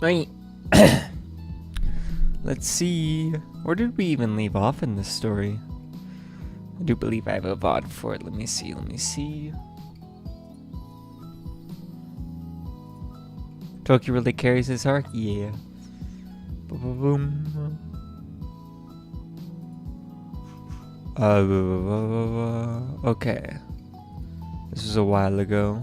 Right. Let's see. Where did we even leave off in this story? I do believe I have a VOD for it. Let me see. Toki really carries his arc? Yeah. Boom. Okay. This was a while ago.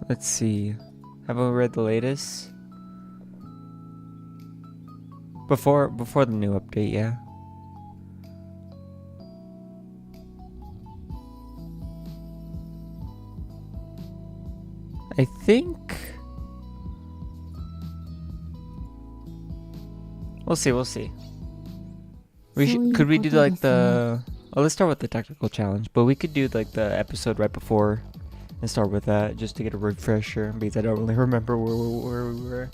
Let's see. Haven't read the latest? Before the new update, yeah. I think we'll see. Could we do like the let's start with the technical challenge, but we could do like the episode right before and start with that just to get a refresher because I don't really remember where we were.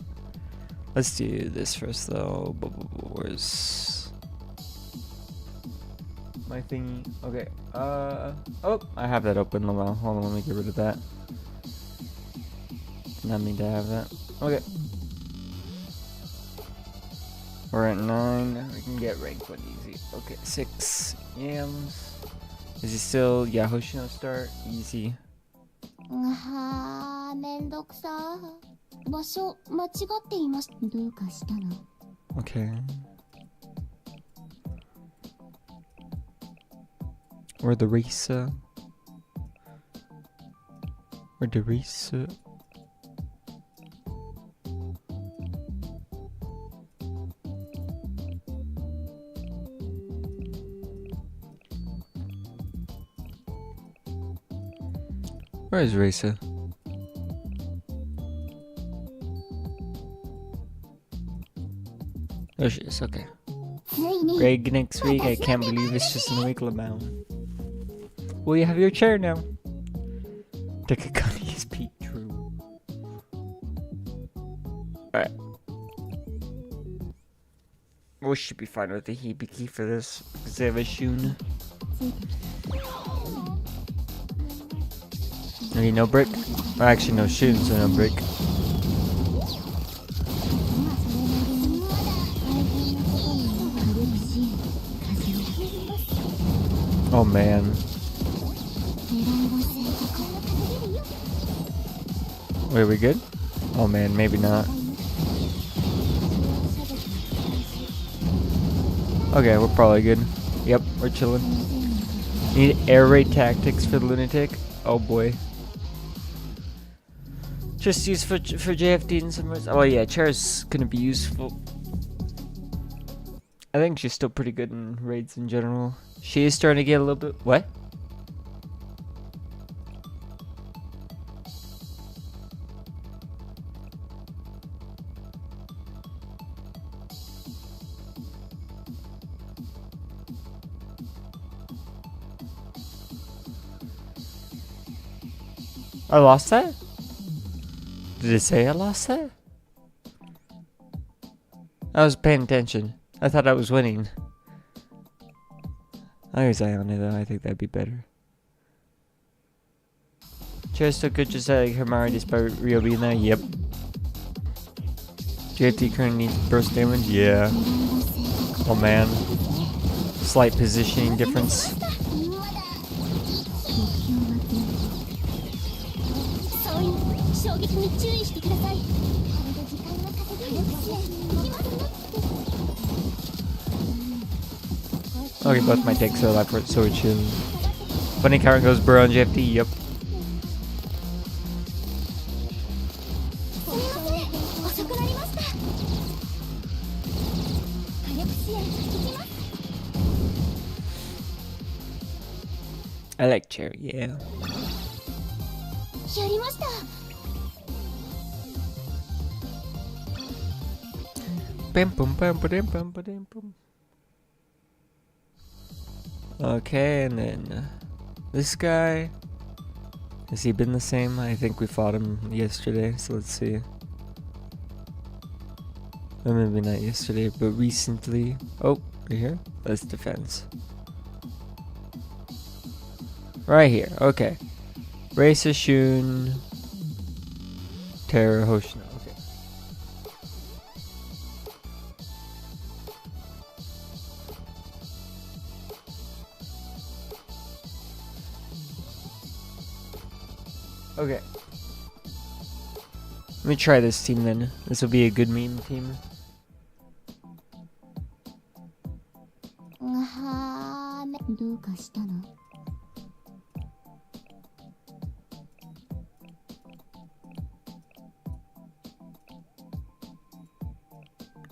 Let's do this first though. Where's my thingy? Okay. Oh, I have that open. Hold on, let me get rid of that. Did not mean to have that. Okay. We're at 9. We can get rank 1 easy. Okay, 6 yams. Is he still Hoshino start? Easy. Okay. Or the Risa. Or the Risa. Where is Risa? There she is, okay. Greg next week, I can't believe it's just in a week, lmao. Well, you have your chair now. Decagrammaton is Pete, true. Alright. We should be fine with the Hibiki for this, because they have a Shun. Okay, no brick. Or actually, no Shun, so no brick. Oh man. Wait, we good? Oh man, maybe not. Okay, we're probably good. Yep, we're chilling. Need air raid tactics for the lunatic? Oh boy. Just use for JFD and some rest. Oh yeah, chair's gonna be useful. I think she's still pretty good in raids in general. She is starting to get a little bit. What? I lost that? Did it say I lost that? I was paying attention. I thought I was winning. I use Iona though, I think that'd be better. Chair's still good just like Hermari despite Rio being there? Yep. JFT currently needs burst damage? Yeah. Oh man. Slight positioning difference. Okay, both my takes are alive for it, so we're chill. Funny Karen goes burr on JFT, yep. I like Cherry, yeah. Okay, and then this guy Has he been the same? I think we fought him yesterday, so let's see. Or maybe not yesterday, but recently. Oh, right here? That's defense. Right here, okay. Racer Shun. Terra Hoshino, okay. Okay. Let me try this team then. This will be a good meme team.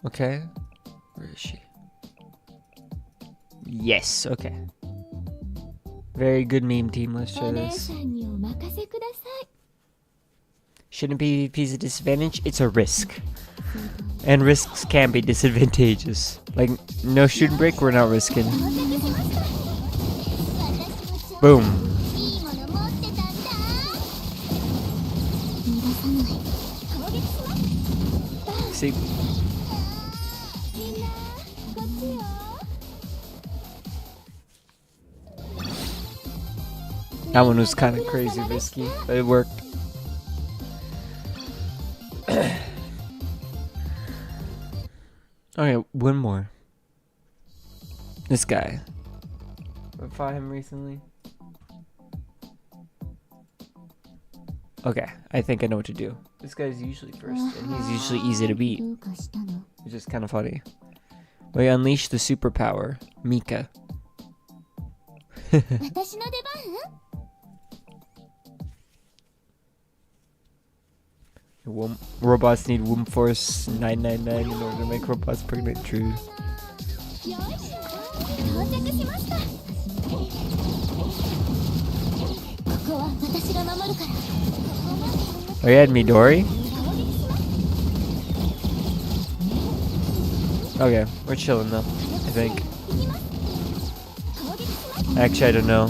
Okay. Where is she? Yes, okay. Very good meme team. Let's try this. Shouldn't PvP's a disadvantage? It's a risk. And risks can be disadvantageous. Like, no shoot and break, we're not risking. Boom. See? That one was kind of crazy risky, but it worked. Okay, one more. This guy. I fought him recently. Okay, I think I know what to do. This guy's usually first, and he's usually easy to beat. Which is kind of funny. We unleash the superpower, Mika. Robots need womb force 999 in order to make robots pregnant. True. Oh, you had Midori? Okay, we're chilling though, I think. Actually, I don't know.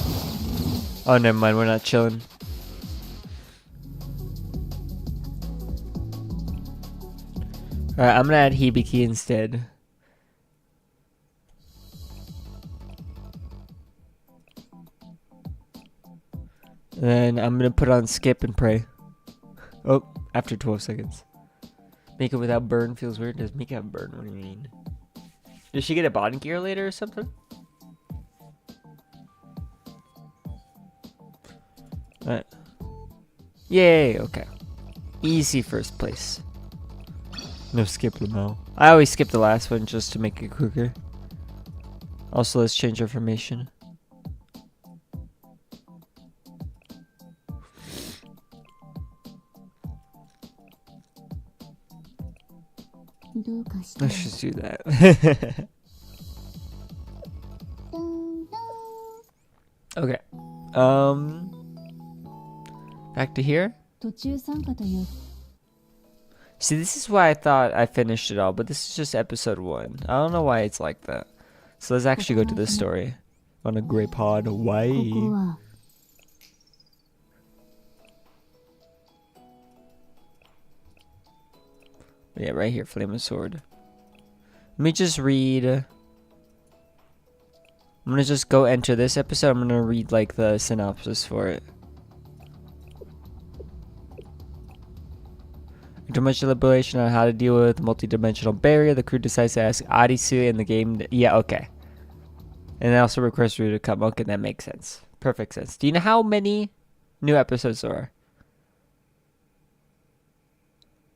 Oh, never mind, we're not chilling. Alright, I'm gonna add Hibiki instead. And then I'm gonna put on skip and pray. Oh, after 12 seconds. Make it without burn feels weird. Does Mika have burn? What do you mean? Does she get a body gear later or something? Alright. Yay, okay. Easy first place. No skip lmao. I always skip the last one just to make it quicker. Also, let's change our formation. Let's just do that. Okay. Back to here. See, this is why I thought I finished it all, but this is just episode 1. I don't know why it's like that. So let's actually go to this story. On a grey pod. Why? Yeah, right here, Flame of Sword. Let me just read. I'm gonna just go enter this episode. I'm gonna read like the synopsis for it. Interdimensional liberation on how to deal with the multi-dimensional barrier. The crew decides to ask Arisu in the game. Yeah, okay. And they also request Ryu to come. Okay, that makes sense. Perfect sense. Do you know how many new episodes there are?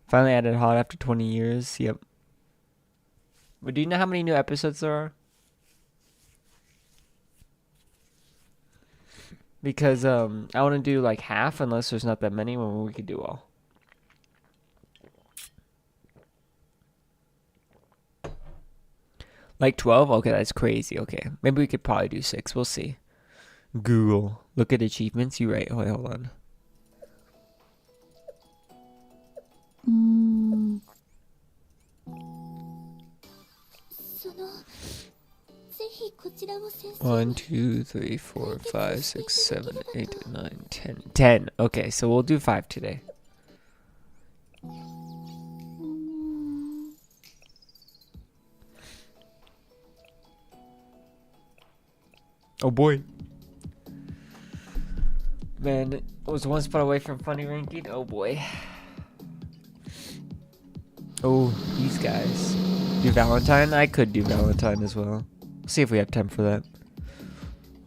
Finally added hot after 20 years. Yep. But do you know how many new episodes there are? Because I want to do like half unless there's not that many when we could do all. Like 12? Okay, that's crazy. Okay. Maybe we could probably do 6. We'll see. Google. Look at achievements. You're right. Wait, hold on. 1, 2, 3, 4, 5, 6, 7, 8, 9, 10. 10. Okay, so we'll do 5 today. Oh boy. Man, it was one spot away from funny ranking. Oh boy. Oh, these guys. Do Valentine? I could do Valentine as well. See if we have time for that.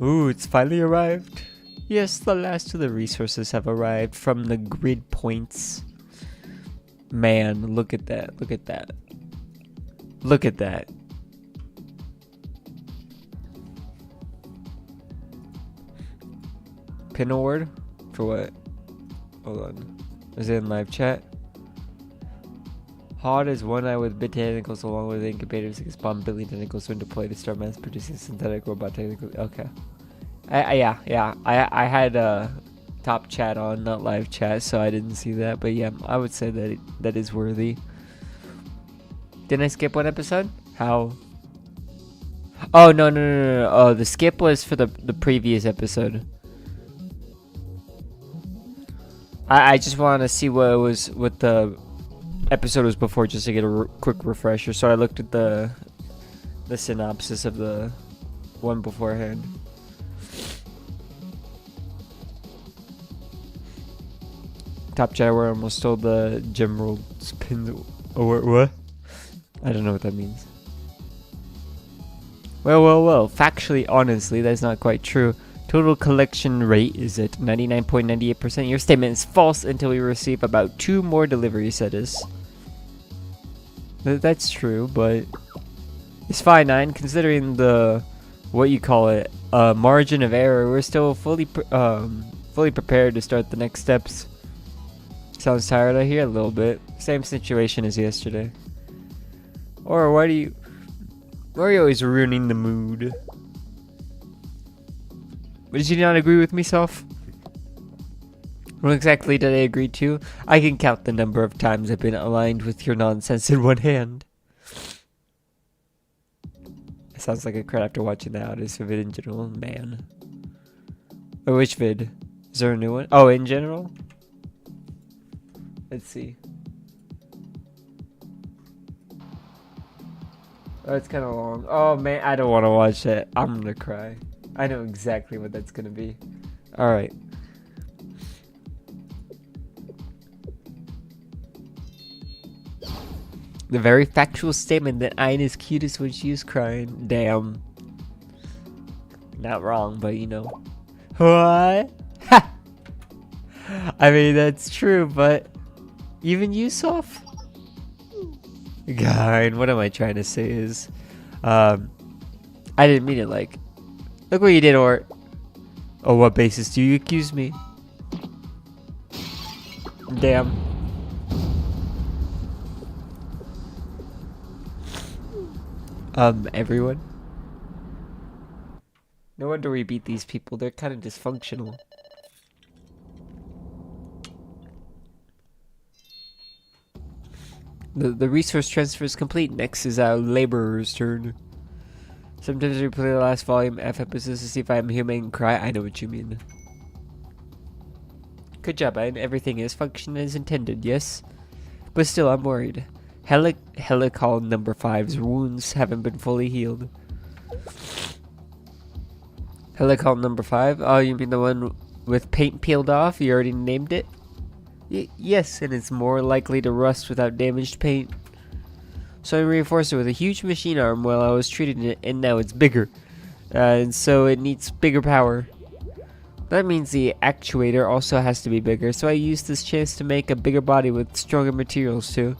Ooh, it's finally arrived. Yes, the last of the resources have arrived from the grid points. Man, look at that. Look at that. Look at that. Pin award? For what? Hold on. Is it in live chat? Hod is one eye with bit tentacles along with incubators that can spawn billion tentacles when deployed to start mass producing synthetic robot technically. Okay. Yeah. I had top chat on, not live chat, so I didn't see that. But yeah, I would say that that is worthy. Didn't I skip one episode? How? Oh, no. Oh, the skip was for the previous episode. I just want to see what the episode was before, just to get a quick refresher. So I looked at the synopsis of the one beforehand. Top chat where I almost stole the gem spin. Or what? I don't know what that means. Well. Factually, honestly, that's not quite true. Total collection rate is at 99.98%. Your statement is false until we receive about 2 more deliveries, that is. That's true, but it's fine, 9. Considering the, what you call it, margin of error, we're still fully prepared to start the next steps. Sounds tired, I hear a little bit. Same situation as yesterday. Or why are you always ruining the mood? But did you not agree with me, Self? What exactly did I agree to? I can count the number of times I've been aligned with your nonsense in one hand. It sounds like a cred after watching the Odyssey vid in general. Man. Oh, which vid? Is there a new one? Oh, in general? Let's see. Oh, it's kind of long. Oh, man, I don't want to watch that. I'm going to cry. I know exactly what that's going to be. Alright. The very factual statement that Ayn is cutest when she is crying. Damn. Not wrong, but you know. What? Ha! I mean, that's true, but even you, Soft? God, what am I trying to say is, I didn't mean it like, look what you did, or, oh, what basis do you accuse me? Damn. Everyone? No wonder we beat these people, they're kind of dysfunctional. The resource transfer is complete. Next is our laborer's turn. Sometimes we play the last volume F episodes to see if I'm human and cry. I know what you mean. Good job, Ayn. Everything is functioning as intended, yes? But still, I'm worried. Helical number 5's wounds haven't been fully healed. Helical number 5? Oh, you mean the one with paint peeled off? You already named it? Yes, and it's more likely to rust without damaged paint. So I reinforced it with a huge machine arm while I was treating it, and now it's bigger. And so it needs bigger power. That means the actuator also has to be bigger, so I used this chance to make a bigger body with stronger materials too.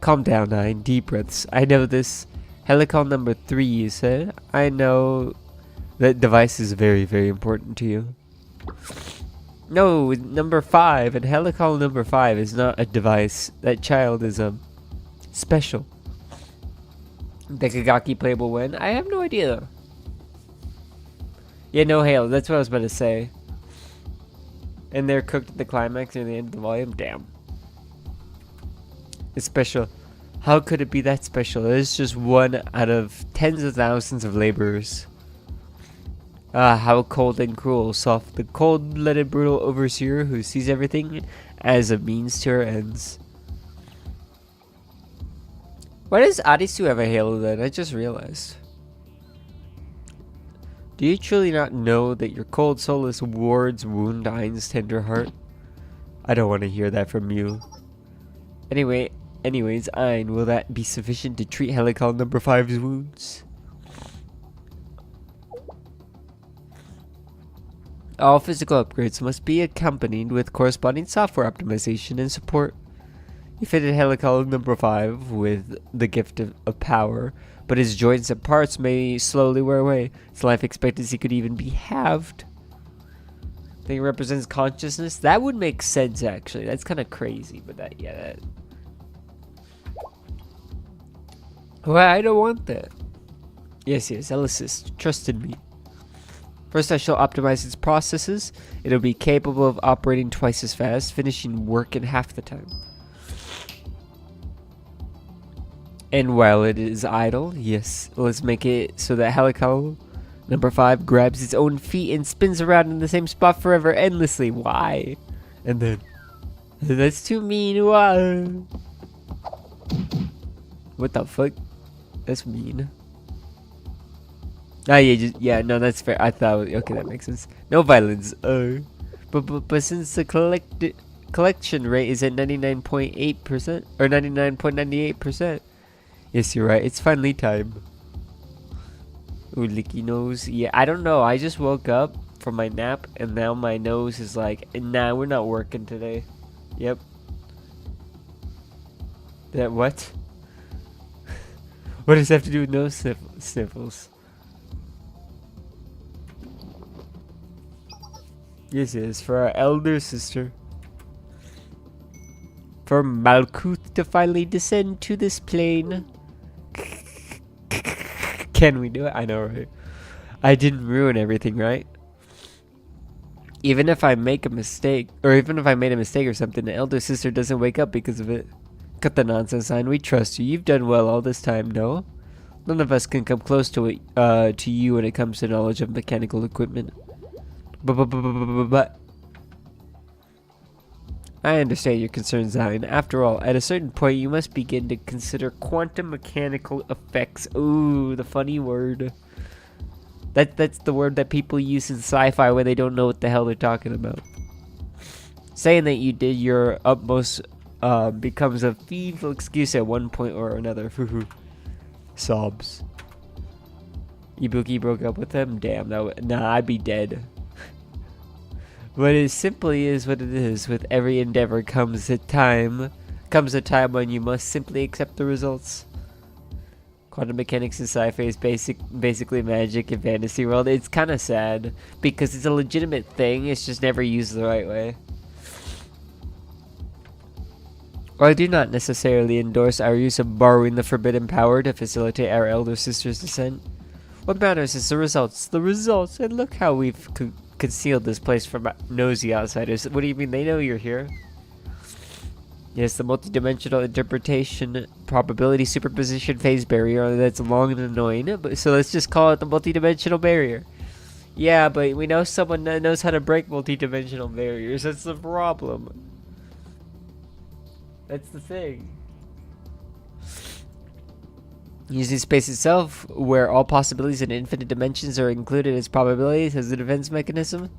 Calm down, Nine. Deep breaths. I know this. Helical number 3, you said? I know that device is very, very important to you. No, number 5, and Helical number 5 is not a device. That child is special. Decagrammaton playable when? I have no idea. Yeah, no hail. That's what I was about to say. And they're cooked at the climax near the end of the volume. Damn. It's special. How could it be that special? It's just one out of tens of thousands of laborers. Ah, how cold and cruel, soft, the cold-blooded, brutal overseer who sees everything as a means to her ends. Why does Arisu have a halo then? I just realized. Do you truly not know that your cold soulless wards wound Ain's tender heart? I don't want to hear that from you. Anyways, Ain, will that be sufficient to treat Helical number 5's wounds? All physical upgrades must be accompanied with corresponding software optimization and support. You fitted Helical number 5 with the gift of power, but his joints and parts may slowly wear away. His life expectancy could even be halved. I think it represents consciousness. That would make sense, actually. That's kind of crazy, but that. Well, I don't want that. Yes, I'll assist. Trust in me. First, I shall optimize its processes. It'll be capable of operating twice as fast, finishing work in half the time. And while it is idle, yes, let's make it so that Helical number 5 grabs its own feet and spins around in the same spot forever, endlessly. Why? And then, that's too mean. Why? What the fuck? That's mean. Ah, yeah, no, that's fair. I thought, okay, that makes sense. No violence. But since the collection rate is at 99.8% or 99.98%. Yes, you're right. It's finally time. Ooh, licky nose. Yeah, I don't know. I just woke up from my nap and now my nose is like, nah, we're not working today. Yep. That what? What does that have to do with nose sniffles? Yes, for our elder sister. For Malkuth to finally descend to this plane. Can we do it? I know, right? I didn't ruin everything, right? Even if I make a mistake, or even if I made a mistake or something, the elder sister doesn't wake up because of it. Cut the nonsense, Ain. We trust you. You've done well all this time, no? None of us can come close to it, to you when it comes to knowledge of mechanical equipment. But I understand your concerns, Ain. After all, at a certain point, you must begin to consider quantum mechanical effects. Ooh, the funny word. That's the word that people use in sci-fi when they don't know what the hell they're talking about. Saying that you did your utmost becomes a feeble excuse at one point or another. Sobs. Ibuki broke up with him? Damn, nah, I'd be dead. But it simply is what it is. With every endeavor comes a time when you must simply accept the results. Quantum mechanics in sci-fi is basically magic in fantasy world. It's kind of sad because it's a legitimate thing. It's just never used the right way. While I do not necessarily endorse our use of borrowing the forbidden power to facilitate our elder sister's descent, what matters is the results. The results, and look how we've concealed this place from nosy outsiders. What do you mean? They know you're here. Yes, the multidimensional interpretation probability superposition phase barrier. That's long and annoying. But so let's just call it the multidimensional barrier. Yeah, but we know someone that knows how to break multidimensional barriers. That's the problem. That's the thing. Using space itself, where all possibilities and infinite dimensions are included as probabilities, as a defense mechanism.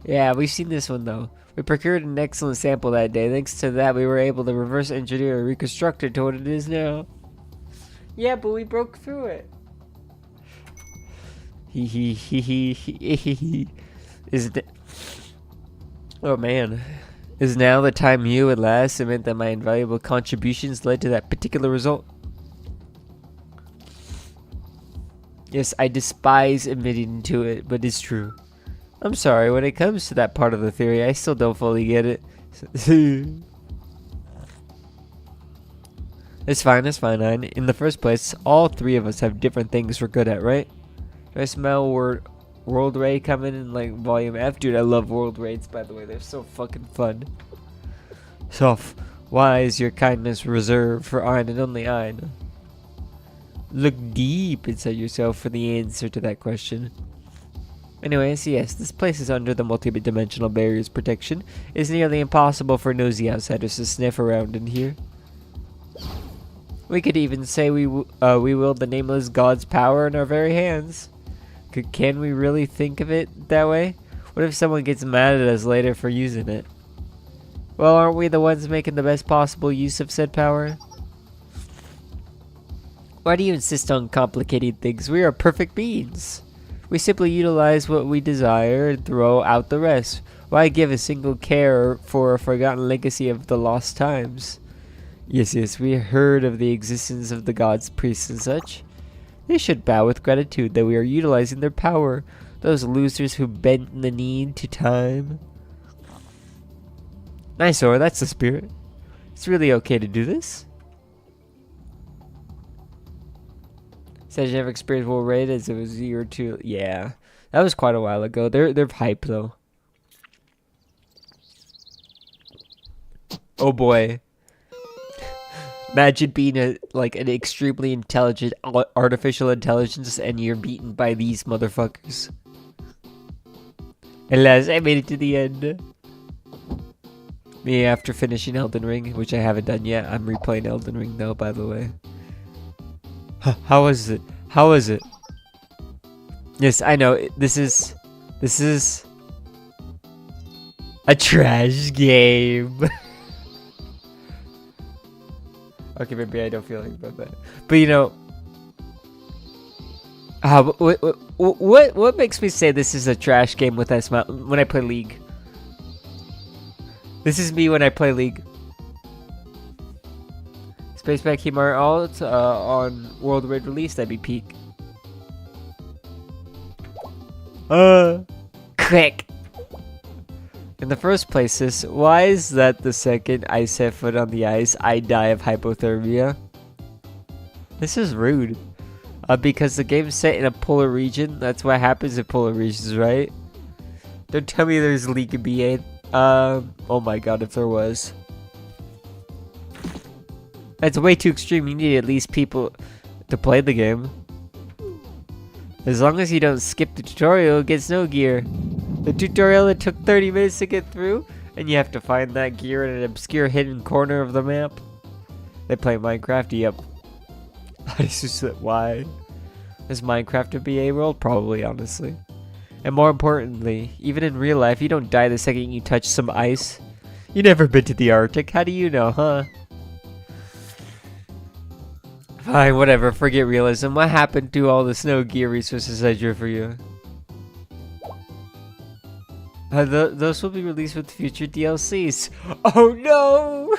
Yeah, we've seen this one though. We procured an excellent sample that day. Thanks to that, we were able to reverse engineer and reconstruct it to what it is now. Yeah, but we broke through it. Isn't it? Oh man. Is now the time you at last admit that my invaluable contributions led to that particular result? Yes, I despise admitting to it, but it's true. I'm sorry, when it comes to that part of the theory, I still don't fully get it. It's fine, Ain. In the first place, all three of us have different things we're good at, right? Do I smell World Raid coming in like Volume F? Dude, I love World Raids, by the way. They're so fucking fun. Soph, Why is your kindness reserved for Ein and only Ein? Look deep inside yourself for the answer to that question. Anyways, yes, this place is under the multi-dimensional barrier's protection. It's nearly impossible for nosy outsiders to sniff around in here. We could even say we wield the nameless god's power in our very hands. Can we really think of it that way? What if someone gets mad at us later for using it? Well, aren't we the ones making the best possible use of said power? Why do you insist on complicated things? We are perfect beings. We simply utilize what we desire and throw out the rest. Why give a single care for a forgotten legacy of the lost times? Yes, we heard of the existence of the gods, priests, and such. They should bow with gratitude that we are utilizing their power. Those losers who bend the knee to time. Nice, Or, that's the spirit. It's really okay to do this. Said you never experienced World Raid as it was a year or two. Yeah, that was quite a while ago. They're hype though. Oh boy. Imagine being an extremely intelligent artificial intelligence and you're beaten by these motherfuckers. Alas, I made it to the end. Me after finishing Elden Ring, which I haven't done yet. I'm replaying Elden Ring though, by the way. How was it? How was it? Yes, I know. This is a trash game. Okay, maybe I don't feel like about that. But you know, what makes me say this is a trash game with that smile when I play League? This is me when I play League. Spaceback Himar alt on World Raid release, that'd be peak. Click. In the first place, why is that the second I set foot on the ice, I die of hypothermia? This is rude. Because the game's set in a polar region. That's what happens in polar regions, right? Don't tell me there's League of BA. Oh my god, if there was. That's way too extreme. You need at least people to play the game. As long as you don't skip the tutorial, it gets no gear. The tutorial that took 30 minutes to get through, and you have to find that gear in an obscure hidden corner of the map. They play Minecraft, yep. Why? Is Minecraft a BA world? Probably, honestly. And more importantly, even in real life, you don't die the second you touch some ice. You never been to the Arctic, how do you know, huh? Fine, whatever, forget realism. What happened to all the snow gear resources I drew for you? Those will be released with future DLCs. Oh no!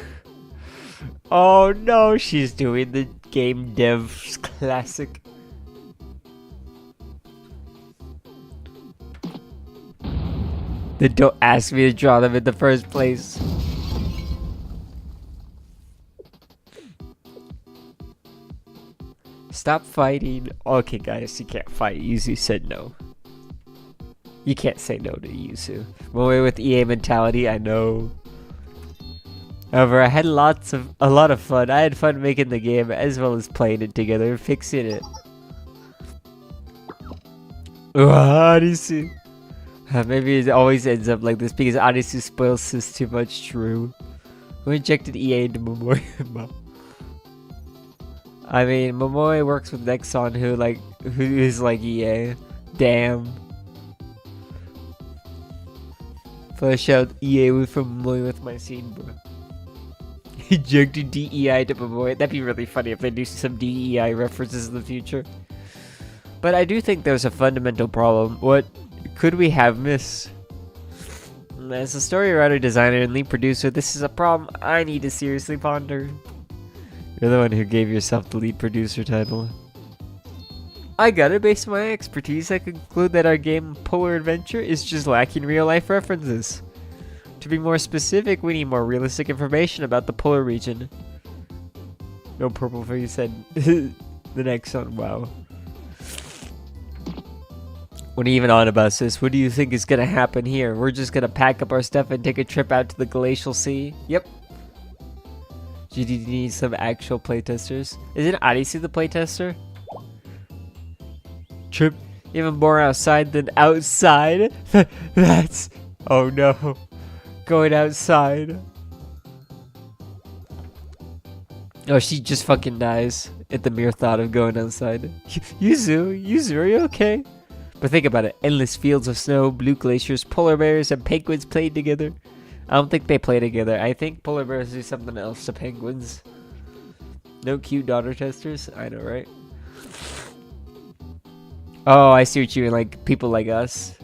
Oh no, she's doing the game dev's classic. Then don't ask me to draw them in the first place. Stop fighting. Okay, guys, you can't fight. Yuzu said no. You can't say no to Yuzu. Well, with EA mentality, I know. However, I had a lot of fun. I had fun making the game as well as playing it together and fixing it. Odyssey. Maybe it always ends up like this because Odyssey spoils this too much. True. Who injected EA into Momoe? I mean, Momoe works with Nexon, who is like EA. Damn. Flush out EA with Momoe with my scene, bro. Injected DEI to Momoe. That'd be really funny if they do some DEI references in the future. But I do think there's a fundamental problem. What could we have missed? As a story writer, designer, and lead producer, this is a problem I need to seriously ponder. You're the one who gave yourself the lead producer title. I got it. Based on my expertise, I conclude that our game Polar Adventure is just lacking real-life references. To be more specific, we need more realistic information about the polar region. No purple for you said. The next one, wow. What are you even on about, sis? What do you think is gonna happen here? We're just gonna pack up our stuff and take a trip out to the Glacial Sea? Yep. GD needs some actual playtesters. Isn't Odyssey the playtester? Trip, even more outside than outside? That's... Oh no. Going outside. Oh, she just fucking dies at the mere thought of going outside. Yuzu, are you okay? But think about it. Endless fields of snow, blue glaciers, polar bears, and penguins played together. I don't think they play together. I think polar bears do something else to penguins. No cute daughter testers? I know, right? Oh, I see what you mean. Like, people like us.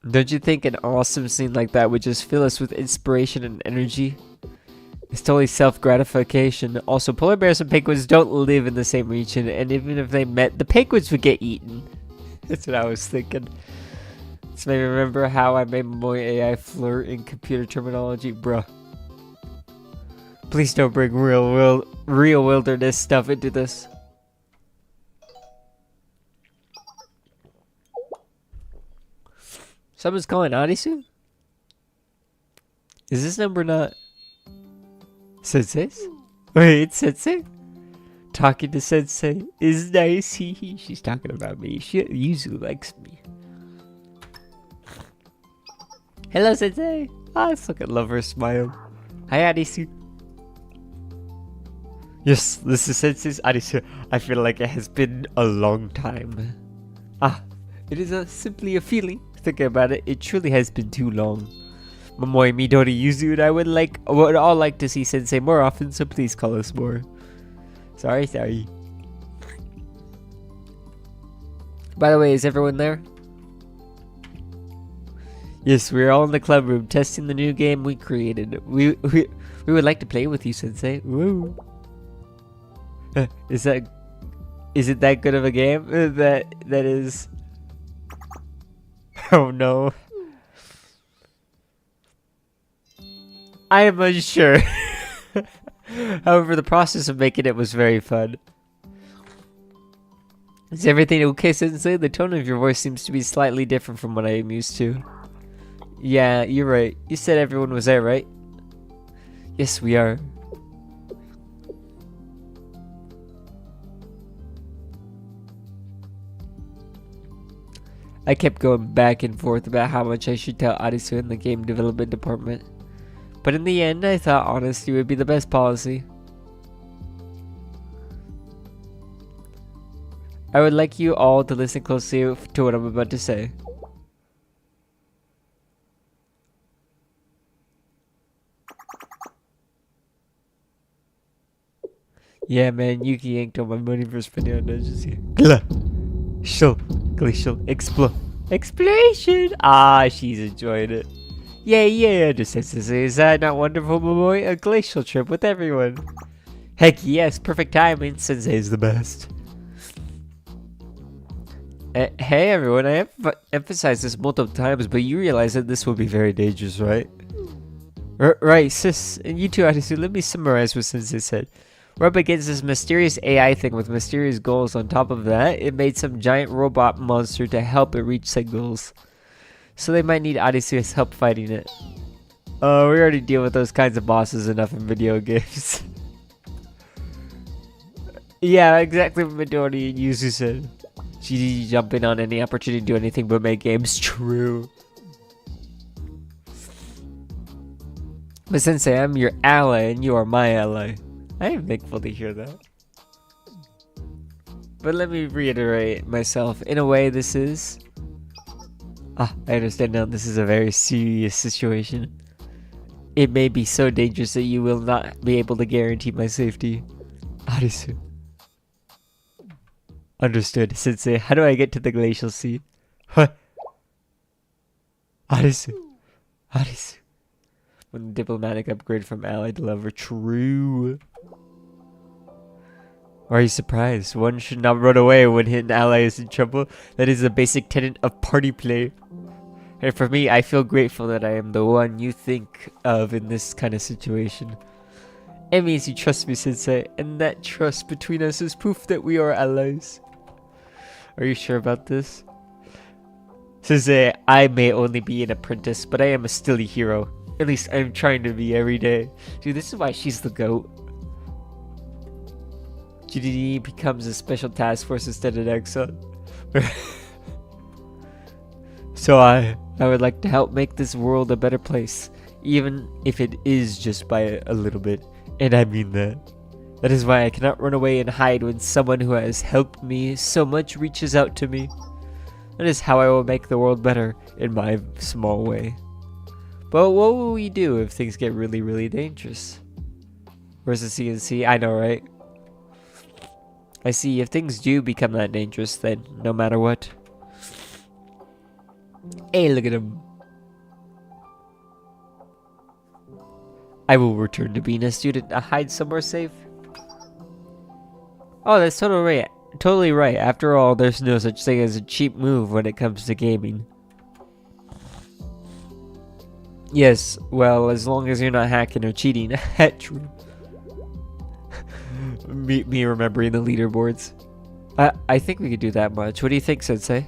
Don't you think an awesome scene like that would just fill us with inspiration and energy? It's totally self-gratification. Also, polar bears and penguins don't live in the same region, and even if they met, the penguins would get eaten. That's what I was thinking. This made me remember how I made my AI flirt in computer terminology, bruh. Please don't bring real wilderness stuff into this. Someone's calling Odyssey? Is this number not... Sensei's? Wait, Sensei? Talking to Sensei is nice. She's talking about me. Yuzu likes me. Hello, Sensei. I fucking love her smile. Hi, Odyssey. Yes, this is Sensei's Odyssey. I feel like it has been a long time. It is simply a feeling. Thinking about it, it truly has been too long. Momoi, Midori, Yuzu, and I would all like to see Sensei more often, so please call us more. Sorry. By the way, is everyone there? Yes, we're all in the club room testing the new game we created. We would like to play with you, Sensei. Woo. Is it that good of a game? That is... Oh no. I am unsure. However, the process of making it was very fun. Is everything okay, Sensei? The tone of your voice seems to be slightly different from what I am used to. Yeah, you're right. You said everyone was there, right? Yes, we are. I kept going back and forth about how much I should tell Arisu in the game development department. But in the end, I thought honesty would be the best policy. I would like you all to listen closely to what I'm about to say. Yeah, man, Yuki yanked all my money for spending on dungeons here. Glacial exploration! Ah, she's enjoying it. Yeah, just is that not wonderful, boy? A glacial trip with everyone. Heck yes, perfect timing. Sensei is the best. Hey everyone, I have emphasized this multiple times, but you realize that this will be very dangerous, right? Right, sis, and you too, Arisu, let me summarize what Sensei said. We're up against this mysterious AI thing with mysterious goals. On top of that, it made some giant robot monster to help it reach said goals. So they might need Odysseus' help fighting it. We already deal with those kinds of bosses enough in video games. Yeah, exactly what Midori and Yuzu said. GG jumping on any opportunity to do anything but make games. True. But Sensei, I'm your ally and you are my ally. I am thankful to hear that. But let me reiterate myself. In a way, this is... I understand now, this is a very serious situation. It may be so dangerous that you will not be able to guarantee my safety. Arisu. Understood, Sensei. How do I get to the glacial sea? What? Arisu. When the diplomatic upgrade from ally to lover. True. Or are you surprised? One should not run away when an ally is in trouble. That is a basic tenet of party play. And for me, I feel grateful that I am the one you think of in this kind of situation. It means you trust me, Sensei, and that trust between us is proof that we are allies. Are you sure about this? Sensei, I may only be an apprentice, but I am still a hero. At least I'm trying to be every day. Dude, this is why she's the GOAT. GDD becomes a special task force instead of Exxon. So I would like to help make this world a better place, even if it is just by a little bit. And I mean that. That is why I cannot run away and hide when someone who has helped me so much reaches out to me. That is how I will make the world better in my small way. But what will we do if things get really, really dangerous? Where's the CNC? I know, right? I see, if things do become that dangerous, then no matter what. Hey, look at him. I will return to being a student and hide somewhere safe. Oh, that's totally right. After all, there's no such thing as a cheap move when it comes to gaming. Yes, well, as long as you're not hacking or cheating. True. me remembering the leaderboards. I think we could do that much. What do you think, Sensei?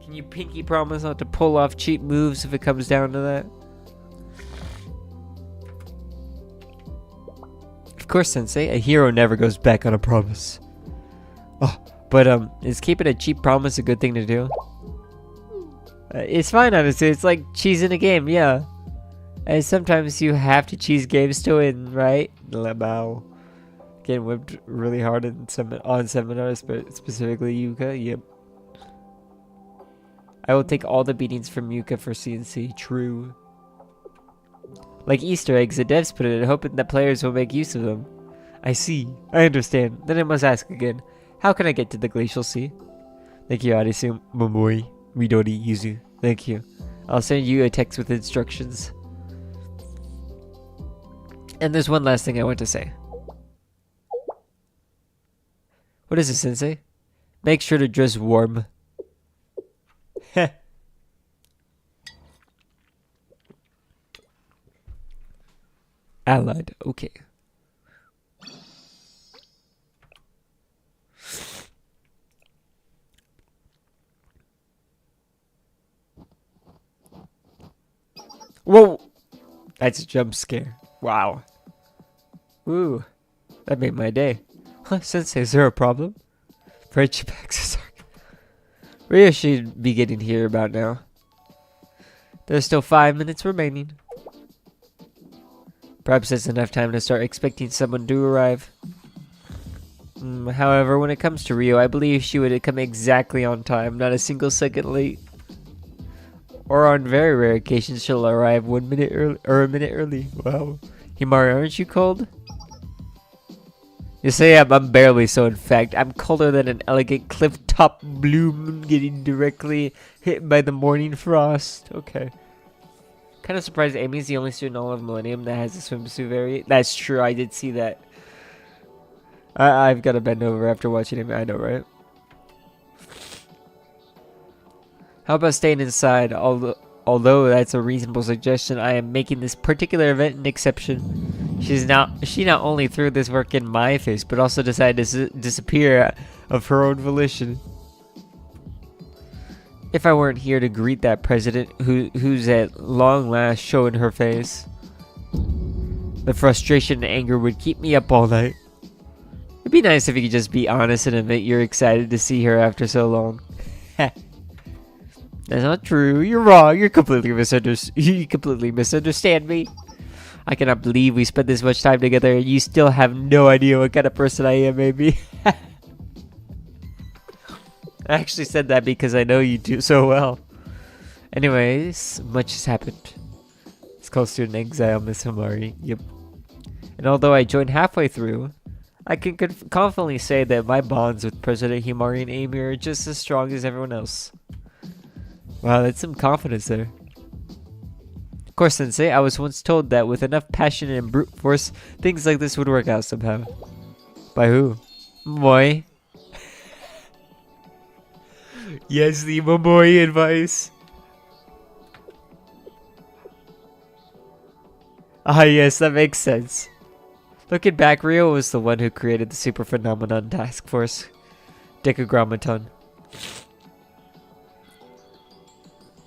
Can you pinky promise not to pull off cheap moves if it comes down to that? Of course, Sensei. A hero never goes back on a promise. Oh, but is keeping a cheap promise a good thing to do? It's fine, honestly. It's like cheesing a game, yeah. And sometimes you have to cheese games to win, right? Lmao. Getting whipped really hard on seminars, but specifically Yuka. Yep. I will take all the beatings from Yuka for CNC. True. Like Easter eggs, the devs put it in hoping that players will make use of them. I see. I understand. Then I must ask again. How can I get to the Glacial Sea? Thank you, Arisu, Momoi, Midori, Yuzu. Thank you. I'll send you a text with instructions. And there's one last thing I want to say. What is it, Sensei? Make sure to dress warm. Heh. Allied, okay. Whoa! That's a jump scare. Wow. Ooh, that made my day. Huh, Sensei, is there a problem? Friendship access. Rio should be getting here about now. There's still 5 minutes remaining. Perhaps that's enough time to start expecting someone to arrive. However, when it comes to Rio, I believe she would come exactly on time, not a single second late. Or on very rare occasions, she'll arrive 1 minute early, or a minute early. Wow. Himari, aren't you cold? You say I'm barely so. In fact, I'm colder than an elegant cliff-top bloom getting directly hit by the morning frost. Okay. Kind of surprised Amy's the only student in all of Millennium that has a swimsuit variant. That's true, I did see that. I've got to bend over after watching him. I know, right? How about staying inside? Although that's a reasonable suggestion, I am making this particular event an exception. She not only threw this work in my face, but also decided to disappear of her own volition. If I weren't here to greet that president who's at long last showing her face, the frustration and anger would keep me up all night. It'd be nice if you could just be honest and admit you're excited to see her after so long. That's not true. You're wrong. You completely misunderstand me. I cannot believe we spent this much time together and you still have no idea what kind of person I am, maybe. I actually said that because I know you do so well. Anyways, much has happened. It's called student exile, Miss Himari. Yep. And although I joined halfway through, I can confidently say that my bonds with President Himari and Amy are just as strong as everyone else. Wow, that's some confidence there. Of course, Sensei, I was once told that with enough passion and brute force, things like this would work out somehow. By who? Moi. Yes, the Momoi advice. Ah, yes, that makes sense. Looking back, Rio was the one who created the Super Phenomenon Task Force. Decagrammaton.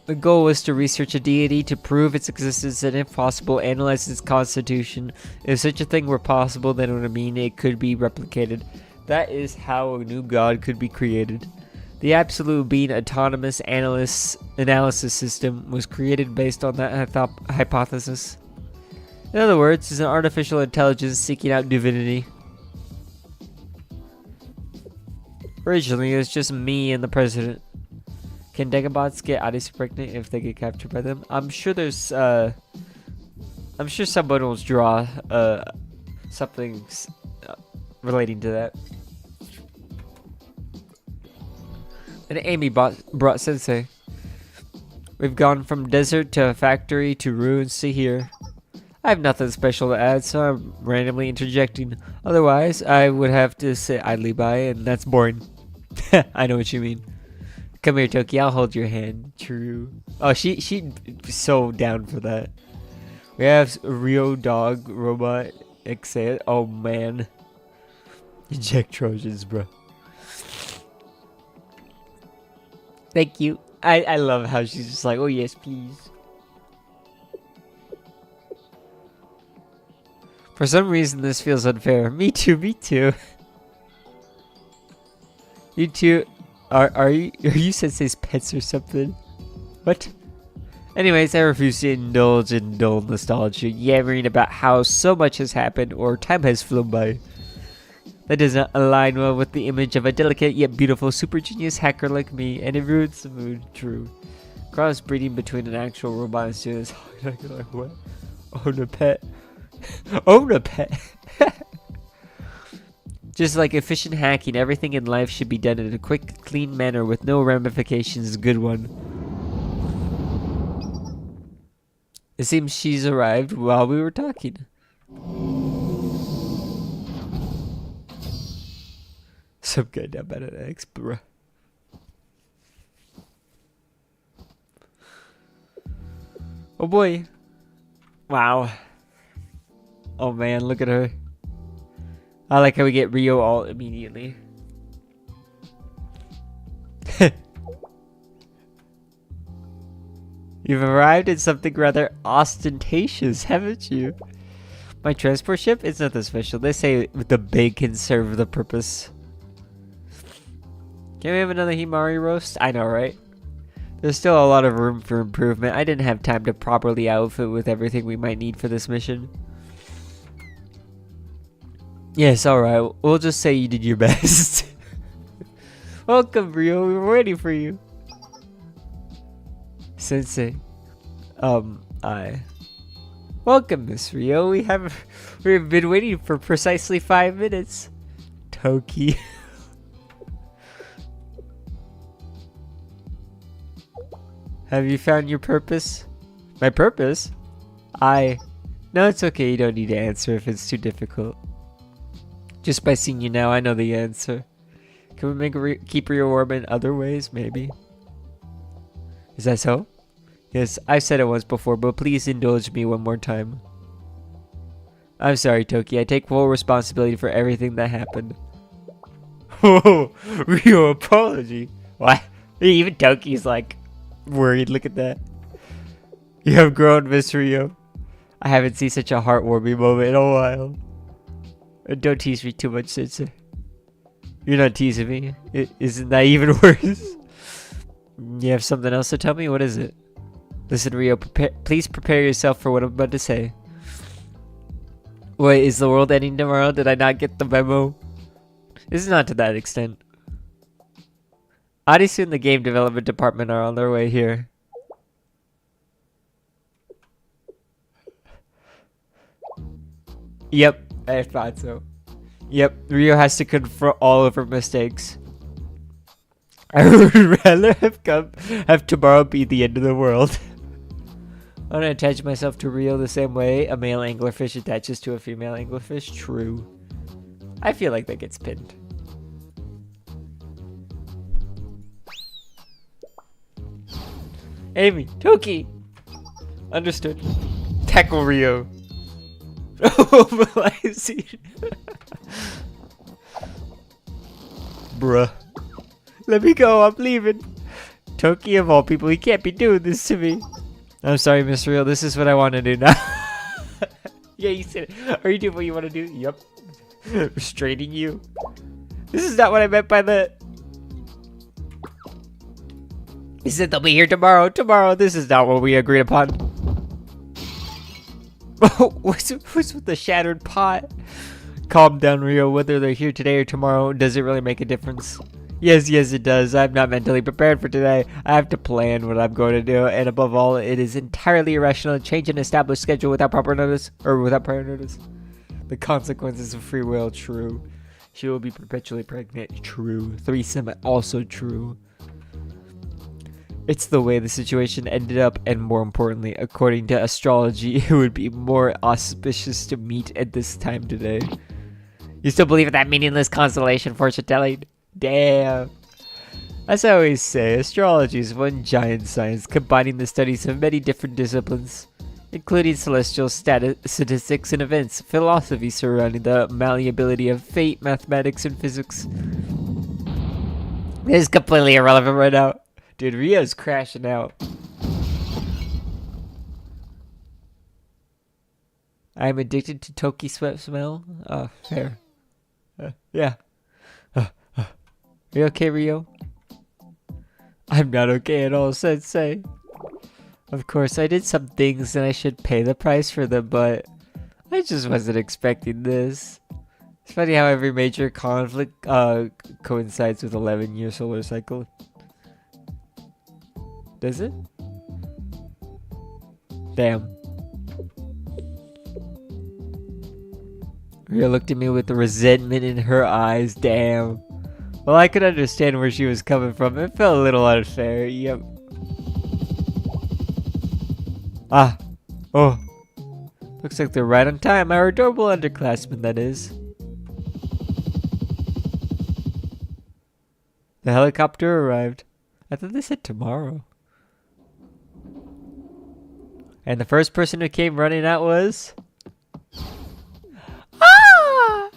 The goal was to research a deity to prove its existence and, if possible, analyze its constitution. If such a thing were possible, then it would mean it could be replicated. That is how a new god could be created. The absolute being autonomous analysis system was created based on that hypothesis. In other words, it's an artificial intelligence seeking out divinity. Originally, it was just me and the president. Can Degabots get Odyssey pregnant if they get captured by them? I'm sure there's, I'm sure someone will draw, something relating to that. And Amy brought Sensei. We've gone from desert to a factory to ruins to here. I have nothing special to add, so I'm randomly interjecting. Otherwise, I would have to sit idly by, and that's boring. I know what you mean. Come here, Toki. I'll hold your hand. True. Oh, she'd be so down for that. We have Rio Dog Robot Exale. Oh man. Inject Trojans, bro. Thank you. I love how she's just like, oh yes, please. For some reason, this feels unfair. Me too. Me too. You two. Are you Sensei's pets or something? What? Anyways, I refuse to indulge in dull nostalgia, yammering about how so much has happened or time has flown by. That does not align well with the image of a delicate yet beautiful super genius hacker like me, and it ruins the mood. True. Crossbreeding between an actual robot and students. Like, what? Own a pet. Own a pet. Just like efficient hacking, everything in life should be done in a quick, clean manner with no ramifications. Good one. It seems she's arrived while we were talking. Some guy down bad at X, bruh. Oh boy. Wow. Oh man, look at her. I like how we get Rio all immediately. You've arrived at something rather ostentatious, haven't you? My transport ship? It's nothing special. They say the big can serve the purpose. Can we have another Himari roast? I know, right? There's still a lot of room for improvement. I didn't have time to properly outfit with everything we might need for this mission. Yes, alright. We'll just say you did your best. Welcome, Rio. We were waiting for you. Sensei. Welcome, Miss Rio. We've been waiting for precisely 5 minutes. Toki. Have you found your purpose? My purpose? No, it's okay. You don't need to answer if it's too difficult. Just by seeing you now, I know the answer. Can we make keep Rio warm in other ways, maybe? Is that so? Yes, I've said it once before, but please indulge me one more time. I'm sorry, Toki. I take full responsibility for everything that happened. Whoa, Rio apology. What? Even Toki's like worried. Look at that. You have grown, Miss Rio. I haven't seen such a heartwarming moment in a while. Don't tease me too much, Sensei. You're not teasing me. Isn't that even worse? You have something else to tell me? What is it? Listen, Rio, please prepare yourself for what I'm about to say. Wait, is the world ending tomorrow? Did I not get the memo? This is not to that extent. Odyssey and the game development department are on their way here. Yep, I thought so. Yep, Rio has to confront all of her mistakes. I would rather have tomorrow be the end of the world. I'm gonna attach myself to Rio the same way a male anglerfish attaches to a female anglerfish. True. I feel like that gets pinned. Amy, Toki! Understood. Tackle Rio. Oh, I see. Bruh. Let me go, I'm leaving. Toki of all people, you can't be doing this to me. I'm sorry, Miss Real. This is what I want to do now. Yeah, you said it. Are you doing what you want to do? Yep. Restraining you. This is not what I meant by the... He said they'll be here tomorrow. Tomorrow. This is not what we agreed upon. Oh, what's with the shattered pot? Calm down, Rio. Whether they're here today or tomorrow, does it really make a difference? Yes, it does. I'm not mentally prepared for today. I have to plan what I'm going to do, and above all, it is entirely irrational to change an established schedule without proper notice, or without prior notice. The consequences of free will, true. She will be perpetually pregnant, true. Threesome, also true. It's the way the situation ended up, and more importantly, according to astrology, it would be more auspicious to meet at this time today. You still believe in that meaningless constellation fortune telling? Damn. As I always say, astrology is one giant science combining the studies of many different disciplines, including celestial statistics and events, philosophy surrounding the malleability of fate, mathematics, and physics. This is completely irrelevant right now. Dude, Rio's crashing out. I'm addicted to Toki sweat smell. Oh, fair. Yeah. Are you okay, Rio? I'm not okay at all, Sensei. Of course, I did some things and I should pay the price for them, but I just wasn't expecting this. It's funny how every major conflict coincides with 11-year solar cycle. Does it? Damn. Ria looked at me with resentment in her eyes. Damn. Well, I could understand where she was coming from. It felt a little unfair. Yep. Ah. Oh. Looks like they're right on time. Our adorable underclassmen, that is. The helicopter arrived. I thought they said tomorrow. And the first person who came running out was... Ah!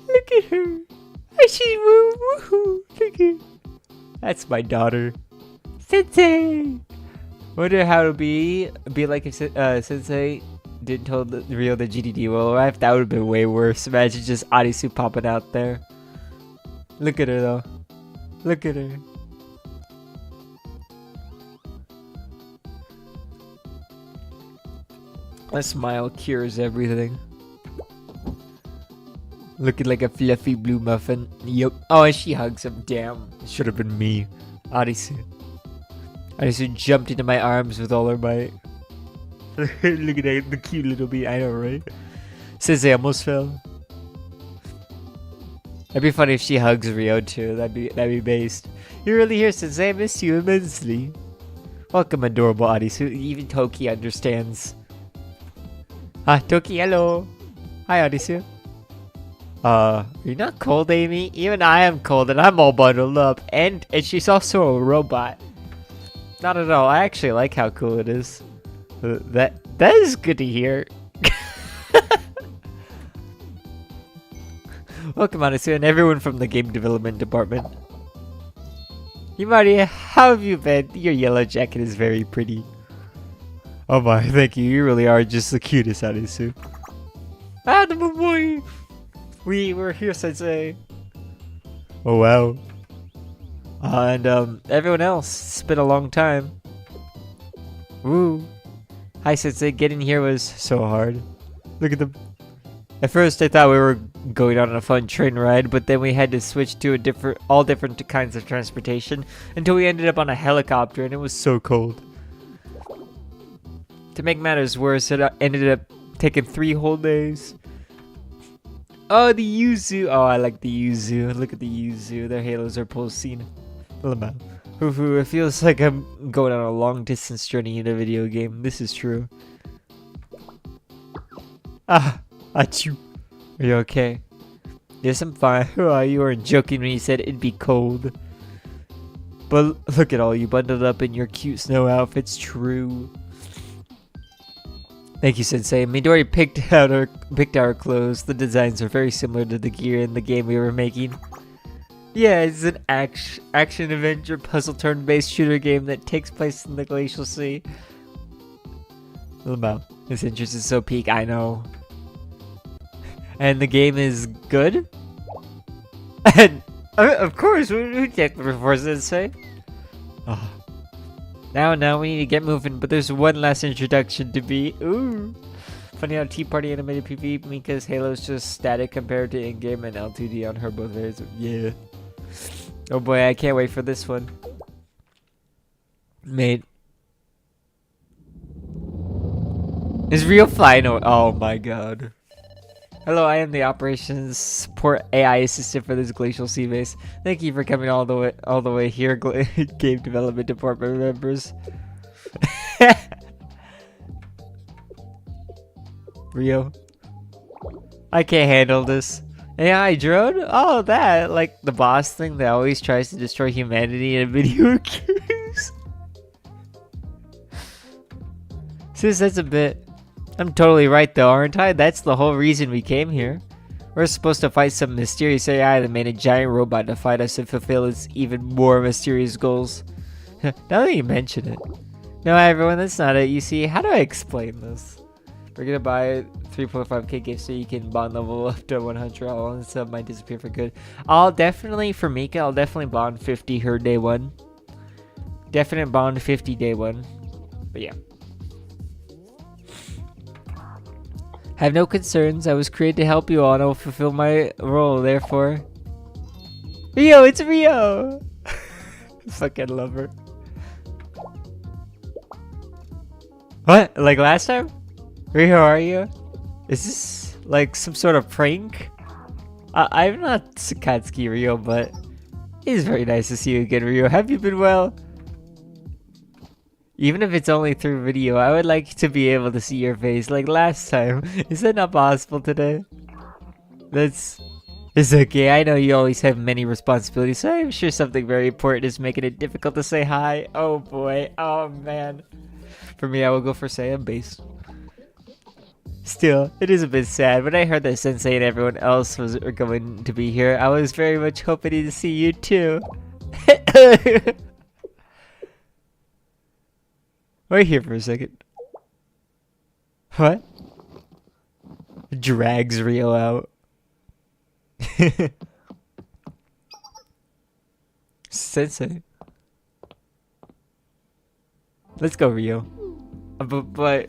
Look at her. She's woo-hoo. Look at her. That's my daughter. Sensei! Wonder how it would be like if Sensei didn't tell Rio the GDD will arrive. That would have been way worse. Imagine just Arisu popping out there. Look at her though. Look at her. A smile cures everything. Looking like a fluffy blue muffin. Yep. Oh, and she hugs him. Damn. It should have been me. Arisu. Arisu jumped into my arms with all her might. Look at that, the cute little bee. I know, right? Sensei almost fell. That'd be funny if she hugs Rio too. That'd be based. You're really here, Sensei. I miss you immensely. Welcome, adorable Arisu. Even Toki understands. Ah, Toki, hello. Hi, Arisu. You're not cold, Amy? Even I am cold and I'm all bundled up. And she's also a robot. Not at all. I actually like how cool it is. That is good to hear. Welcome, Arisu, and everyone from the game development department. Himari, how have you been? Your yellow jacket is very pretty. Oh my, thank you. You really are just the cutest, Arisu. Ah, the boy! We're here, Sensei. Oh wow. And everyone else, it's been a long time. Woo. Hi, Sensei. Getting here was so hard. Look at them. At first, I thought we were going on a fun train ride, but then we had to switch to all different kinds of transportation until we ended up on a helicopter, and it was so cold. To make matters worse, it ended up taking 3 whole days. Oh, the yuzu. Oh, I like the yuzu. Look at the yuzu. Their halos are pulsing. lmao. It feels like I'm going on a long distance journey in a video game. This is true. Ah, achoo. Are you okay? Yes, I'm fine. You weren't joking when you said it'd be cold. But look at all you bundled up in your cute snow outfits. True. Thank you, Sensei. Midori picked our clothes. The designs are very similar to the gear in the game we were making. Yeah, it's an action adventure puzzle turn-based shooter game that takes place in the Glacial Sea. lmao. This interest is so peak, I know. And the game is good? And of course, who checked the reports and say? Oh. Now we need to get moving, but there's one last introduction to be. Ooh. Funny how Tea Party animated PV Mika's Halo's just static compared to in-game and L2D on her both areas. Yeah. Oh boy, I can't wait for this one. Mate. Is Rio flying? Oh my god. Hello, I am the operations support AI assistant for this Glacial Sea base. Thank you for coming all the way here, game development department members. Rio, I can't handle this. AI drone? Oh, that, like the boss thing that always tries to destroy humanity in video games. Sis, that's a bit. I'm totally right though, aren't I? That's the whole reason we came here. We're supposed to fight some mysterious AI that made a giant robot to fight us and fulfill its even more mysterious goals. Now that you mention it. No, everyone, that's not it. You see, how do I explain this? We're gonna buy 3.5k gifts so you can bond level up to 100. All and stuff might disappear for good. I'll definitely, for Mika, I'll definitely bond 50 her day one. Definite bond 50 day one. But yeah. Have no concerns. I was created to help you all and I will fulfill my role, therefore. Rio, it's Rio! Fucking love her. What? Like last time? Rio, how are you? Is this like some sort of prank? I'm not Sakatsuki Rio, but it is very nice to see you again, Rio. Have you been well? Even if it's only through video, I would like to be able to see your face like last time. Is that not possible today? It's okay. I know you always have many responsibilities, so I'm sure something very important is making it difficult to say hi. Oh boy. Oh man. For me, I will go for Saiyan base. Still, it is a bit sad. When I heard that Sensei and everyone else was going to be here, I was very much hoping to see you too. Wait here for a second. What? Drags Rio out. Sensei. Let's go, Rio. But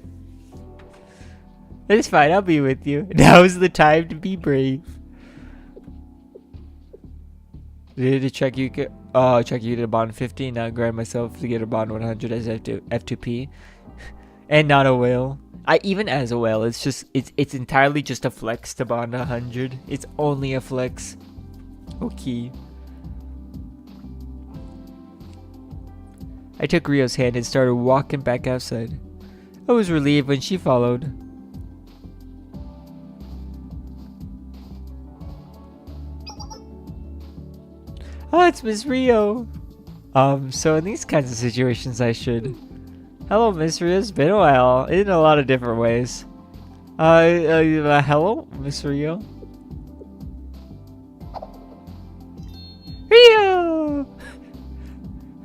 it's fine, I'll be with you. Now's the time to be brave. Did to check you get check you to bond 50, now grab myself to get a bond 100 as F2P. And not a whale. Even as a whale, it's entirely just a flex to bond 100. It's only a flex. Okay. I took Rio's hand and started walking back outside. I was relieved when she followed. Oh, it's Miss Rio. So in these kinds of situations I should... Hello, Miss Rio. It's been a while. In a lot of different ways. Hello, Miss Rio. Rio!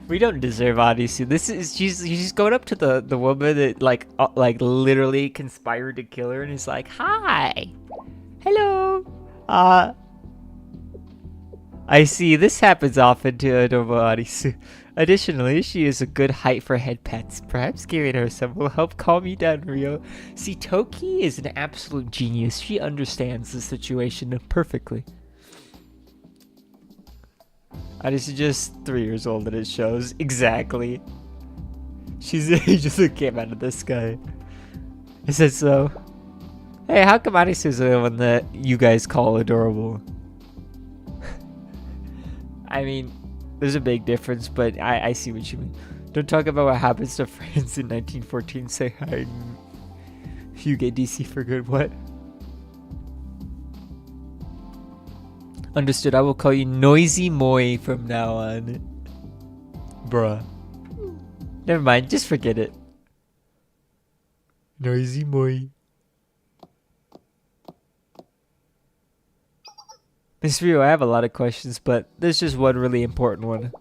We don't deserve Odyssey. She's going up to the woman that like literally conspired to kill her and is like, hi! Hello! I see, this happens often to a normal Arisu. Additionally, she is a good height for head pets. Perhaps giving her some will help calm you down, Rio. See, Toki is an absolute genius. She understands the situation perfectly. Arisu is just 3 years old and it shows. Exactly. She just came out of the sky. I said so. Hey, how come Arisu's the one that you guys call adorable? I mean, there's a big difference, but I see what you mean. Don't talk about what happens to friends in 1914. Say hi. You get DC for good. What? Understood. I will call you Noisy Moi from now on. Bruh. Never mind. Just forget it. Noisy Moi. Miss Rio, I have a lot of questions, but there's just one really important one.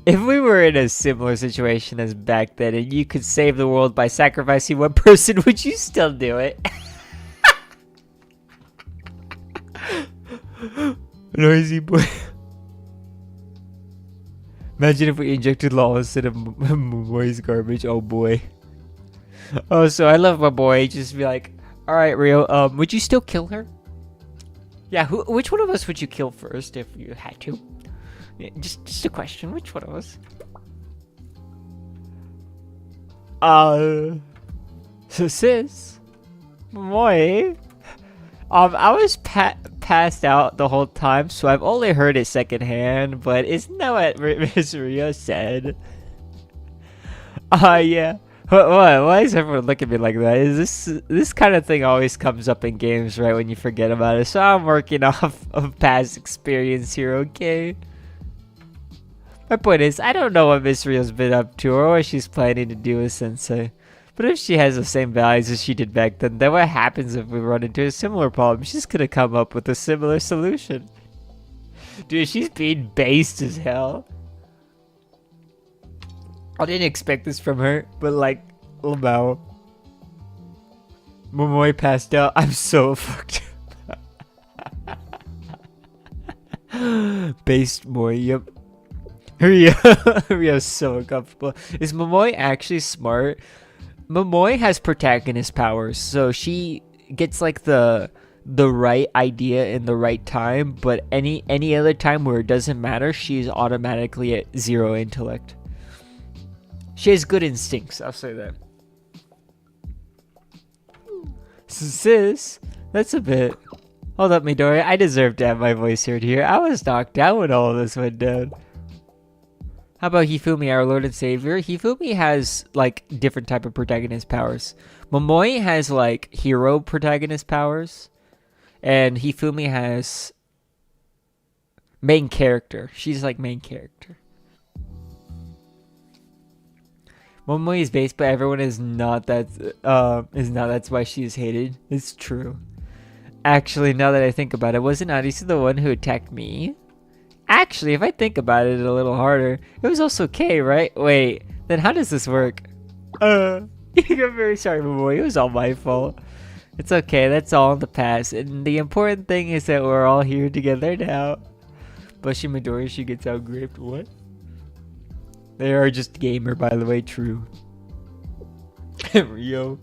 If we were in a similar situation as back then and you could save the world by sacrificing one person, would you still do it? Noisy boy. Imagine if we injected law instead of Momoi's garbage. Oh boy. Oh, so I love my boy. Just be like, all right, Rio. Would you still kill her? Yeah. Which one of us would you kill first if you had to? Yeah, just a question. Which one of us? So sis, Momoy. I was passed out the whole time, so I've only heard it secondhand. But isn't that what Miss Rio said? Yeah. What? Why is everyone looking at me like that? Is this kind of thing always comes up in games, right? When you forget about it. So I'm working off of past experience here, okay? My point is, I don't know what Miss Rio's been up to or what she's planning to do with Sensei. But if she has the same values as she did back then what happens if we run into a similar problem? She's gonna come up with a similar solution. Dude, she's being based as hell. I didn't expect this from her, but like, lmao. Momoy passed out. I'm so fucked up. Based boy, yep. Rio's so uncomfortable. Is Momoy actually smart? Momoy has protagonist powers, so she gets like the right idea in the right time, but any other time where it doesn't matter, she's automatically at 0 intellect. She has good instincts, I'll say that. Sis, that's a bit... Hold up, Midori, I deserve to have my voice heard here. I was knocked out when all of this went down. How about Hifumi, our Lord and Savior? Hifumi has, like, different type of protagonist powers. Momoy has, like, hero protagonist powers. And Hifumi has main character. She's, like, main character. Momoy is based, but everyone is not that, that's why she is hated. It's true. Actually, now that I think about it, wasn't Arisa the one who attacked me? Actually, if I think about it a little harder, it was also Kay, right? Wait, then how does this work? I'm very sorry, Momoy. It was all my fault. It's okay, that's all in the past. And the important thing is that we're all here together now. Bushi Midori, she gets out-gripped. What? They are just gamer, by the way, true. Rio.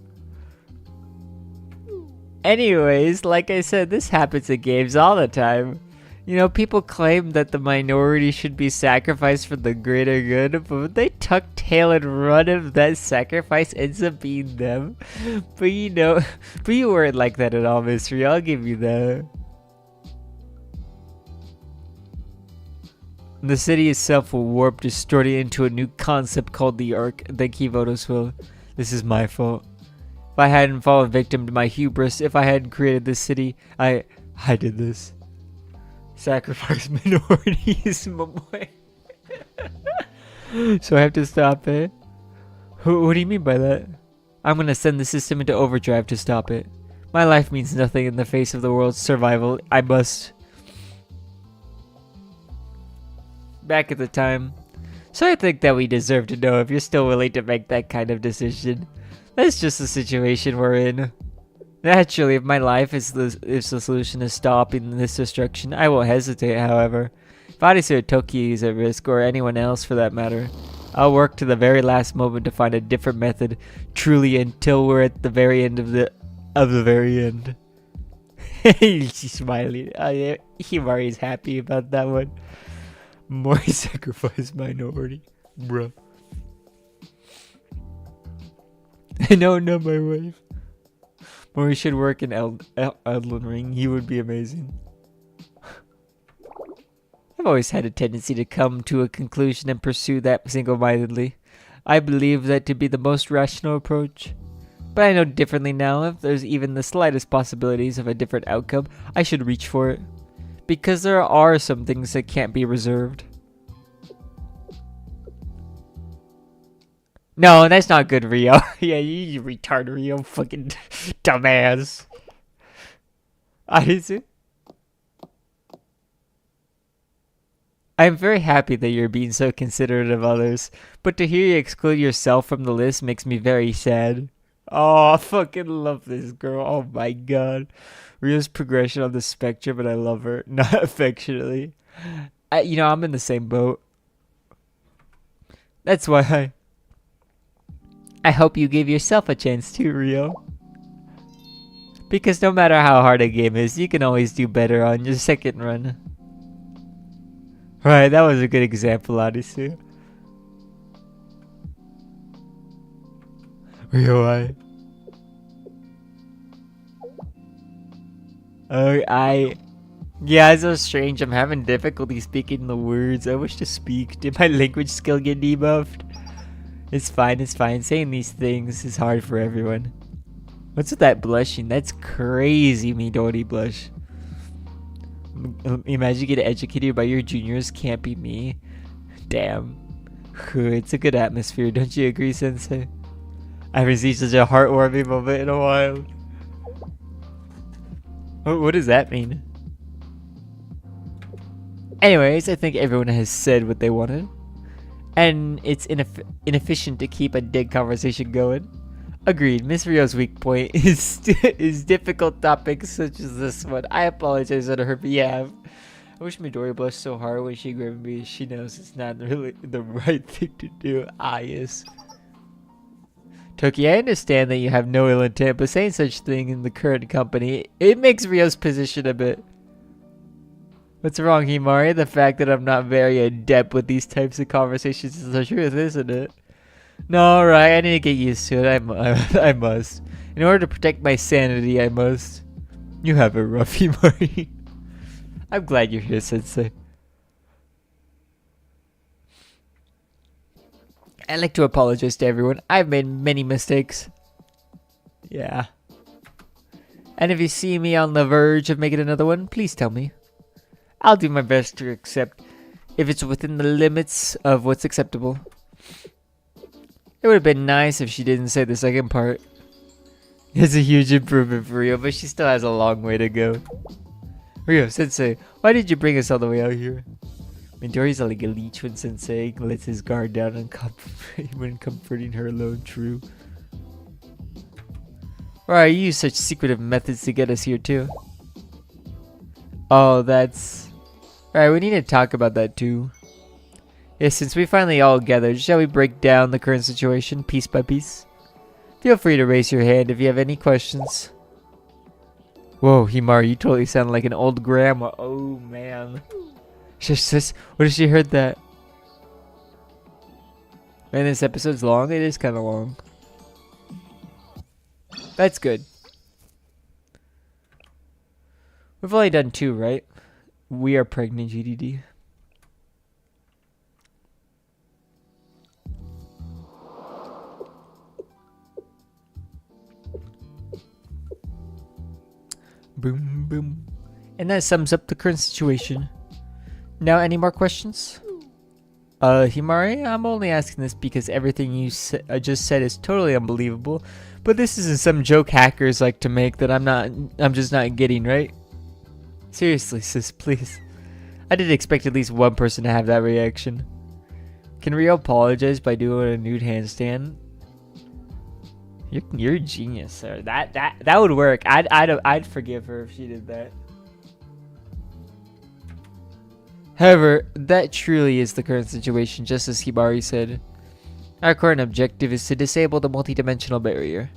Anyways, like I said, this happens in games all the time. You know, people claim that the minority should be sacrificed for the greater good, but when they tuck tail and run, if that sacrifice ends up being them. But you know, but you weren't like that at all, Mystery. I'll give you that. The city itself will warp, distorting into a new concept called the Arc. Thank you, Votos will. This is my fault. If I hadn't fallen victim to my hubris, if I hadn't created this city, I did this. Sacrifice minorities, Momoy. So I have to stop it? What do you mean by that? I'm gonna send the system into overdrive to stop it. My life means nothing in the face of the world's survival. I must. Back at the time. So I think that we deserve to know if you're still willing to make that kind of decision. That's just the situation we're in. Naturally, if my life is the solution to stopping this destruction, I won't hesitate, however. If Adisu Toki is at risk, or anyone else for that matter, I'll work to the very last moment to find a different method, truly until we're at the very end of the very end. She's smiling. Himari's happy about that one. More sacrifice minority. Bruh. No, not my wife. Mori should work in Elden Ring. He would be amazing. I've always had a tendency to come to a conclusion and pursue that single-mindedly. I believe that to be the most rational approach. But I know differently now. If there's even the slightest possibilities of a different outcome, I should reach for it. Because there are some things that can't be reserved. No, that's not good, Rio. Yeah, you retard, Rio. Fucking dumbass. Arisu, I am very happy that you're being so considerate of others, but to hear you exclude yourself from the list makes me very sad. Oh, I fucking love this girl. Oh my god. Rio's progression on the spectrum, and I love her. Not affectionately. I'm in the same boat. That's why I hope you give yourself a chance too, Rio. Because no matter how hard a game is, you can always do better on your second run. Right, that was a good example, Adisu. Rio, yeah, it's so strange. I'm having difficulty speaking the words I wish to speak. Did my language skill get debuffed? It's fine, it's fine. Saying these things is hard for everyone. What's with that blushing? That's crazy, Midori blush. Imagine getting educated by your juniors. Can't be me. Damn. It's a good atmosphere, don't you agree, Sensei? I haven't seen such a heartwarming moment in a while. What does that mean? Anyways, I think everyone has said what they wanted. And it's inefficient to keep a dead conversation going. Agreed. Miss Rio's weak point is difficult topics such as this one. I apologize on her behalf. I wish Midori blushed so hard when she grabbed me. She knows it's not really the right thing to do. Yes. Toki, I understand that you have no ill intent, but saying such thing in the current company, it makes Rio's position a bit... What's wrong, Himari? The fact that I'm not very adept with these types of conversations is the truth, isn't it? No, right, I need to get used to it. I must. In order to protect my sanity, I must. You have it rough, Himari. I'm glad you're here, Sensei. I'd like to apologize to everyone. I've made many mistakes. Yeah. And if you see me on the verge of making another one, please tell me. I'll do my best to accept if it's within the limits of what's acceptable. It would have been nice if she didn't say the second part. It's a huge improvement for Rio, but she still has a long way to go. Rio, Sensei, why did you bring us all the way out here? Midori's like a leech when Sensei lets his guard down and when comforting her alone, true. Why you use such secretive methods to get us here too? Oh, that's... Alright, we need to talk about that too. Yes, since we finally all gathered, shall we break down the current situation piece by piece? Feel free to raise your hand if you have any questions. Whoa, Himari, you totally sound like an old grandma. Oh, man. Sis, what if she heard that? Man, this episode's long. It is kind of long. That's good. We've only done 2, right? We are pregnant, GDD. Boom, boom. And that sums up the current situation. Now, any more questions? Himari, I'm only asking this because everything you just said is totally unbelievable. But this isn't some joke hackers like to make that I'm just not getting, right? Seriously, sis, please. I did expect at least one person to have that reaction. Can Rio apologize by doing a nude handstand? You're a genius, sir. That would work. I'd forgive her if she did that. However, that truly is the current situation, just as Hibari said. Our current objective is to disable the multidimensional barrier.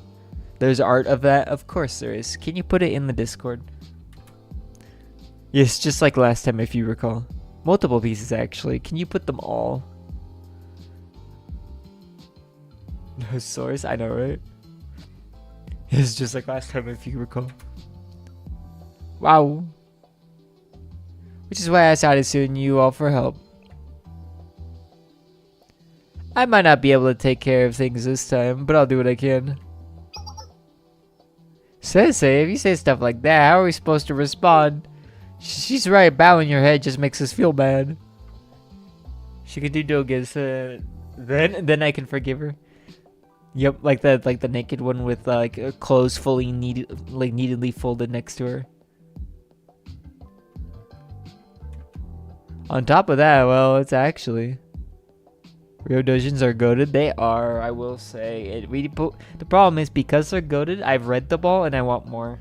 There's art of that? Of course there is. Can you put it in the Discord? Yes, just like last time if you recall. Multiple pieces actually. Can you put them all? No source? I know, right? It's just like last time if you recall. Wow. Which is why I started suing you all for help. I might not be able to take care of things this time, but I'll do what I can. Sensei, if you say stuff like that, how are we supposed to respond? She's right, bowing your head just makes us feel bad. She could do dogas, then I can forgive her. Yep, like the naked one with clothes fully neatedly folded next to her. On top of that, well, it's actually... Rio Dojins are goated. They are, I will say. The problem is because they're goated, I've read the ball and I want more.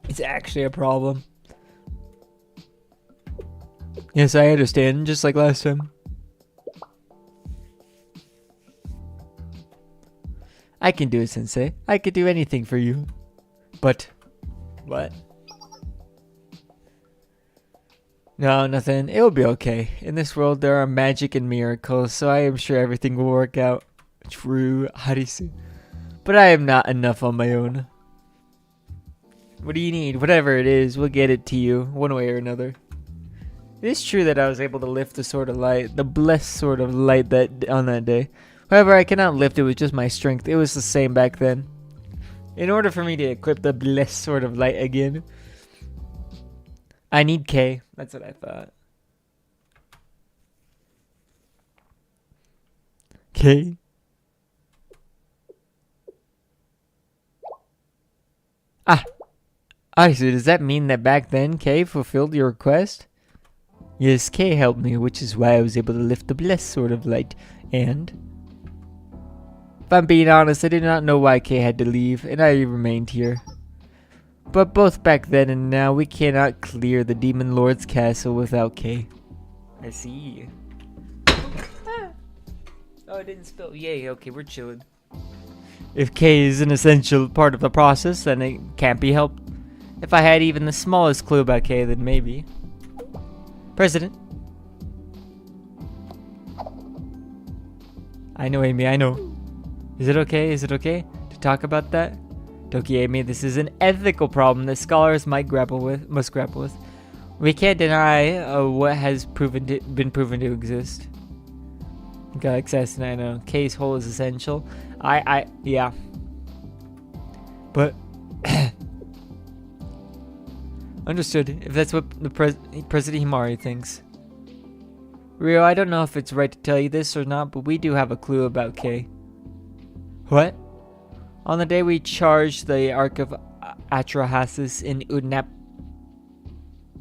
It's actually a problem. Yes, I understand, just like last time. I can do it, Sensei. I could do anything for you. But... What? No, nothing. It'll be okay. In this world, there are magic and miracles, so I am sure everything will work out. True, Harisu. But I am not enough on my own. What do you need? Whatever it is, we'll get it to you, one way or another. It is true that I was able to lift the sword of light, the blessed sword of light on that day. However, I cannot lift it with just my strength. It was the same back then. In order for me to equip the blessed sword of light again, I need K. That's what I thought. K? So does that mean that back then K fulfilled your request? Yes, K helped me, which is why I was able to lift the blessed sword of light. And... if I'm being honest, I did not know why K had to leave, and I remained here. But both back then and now, we cannot clear the Demon Lord's castle without K. I see. Oh, it didn't spill. Yay, okay, we're chilling. If K is an essential part of the process, then it can't be helped. If I had even the smallest clue about K, then maybe. President. I know, Amy, I know. Is it okay? Is it okay to talk about that? Toki Amy, this is an ethical problem that scholars must grapple with. We can't deny what has been proven to exist. Galaxy, I know. K's whole is essential. Yeah. But understood. If that's what the President Himari thinks. Rio, I don't know if it's right to tell you this or not, but we do have a clue about K. What? On the day we charged the Ark of Atrahasis in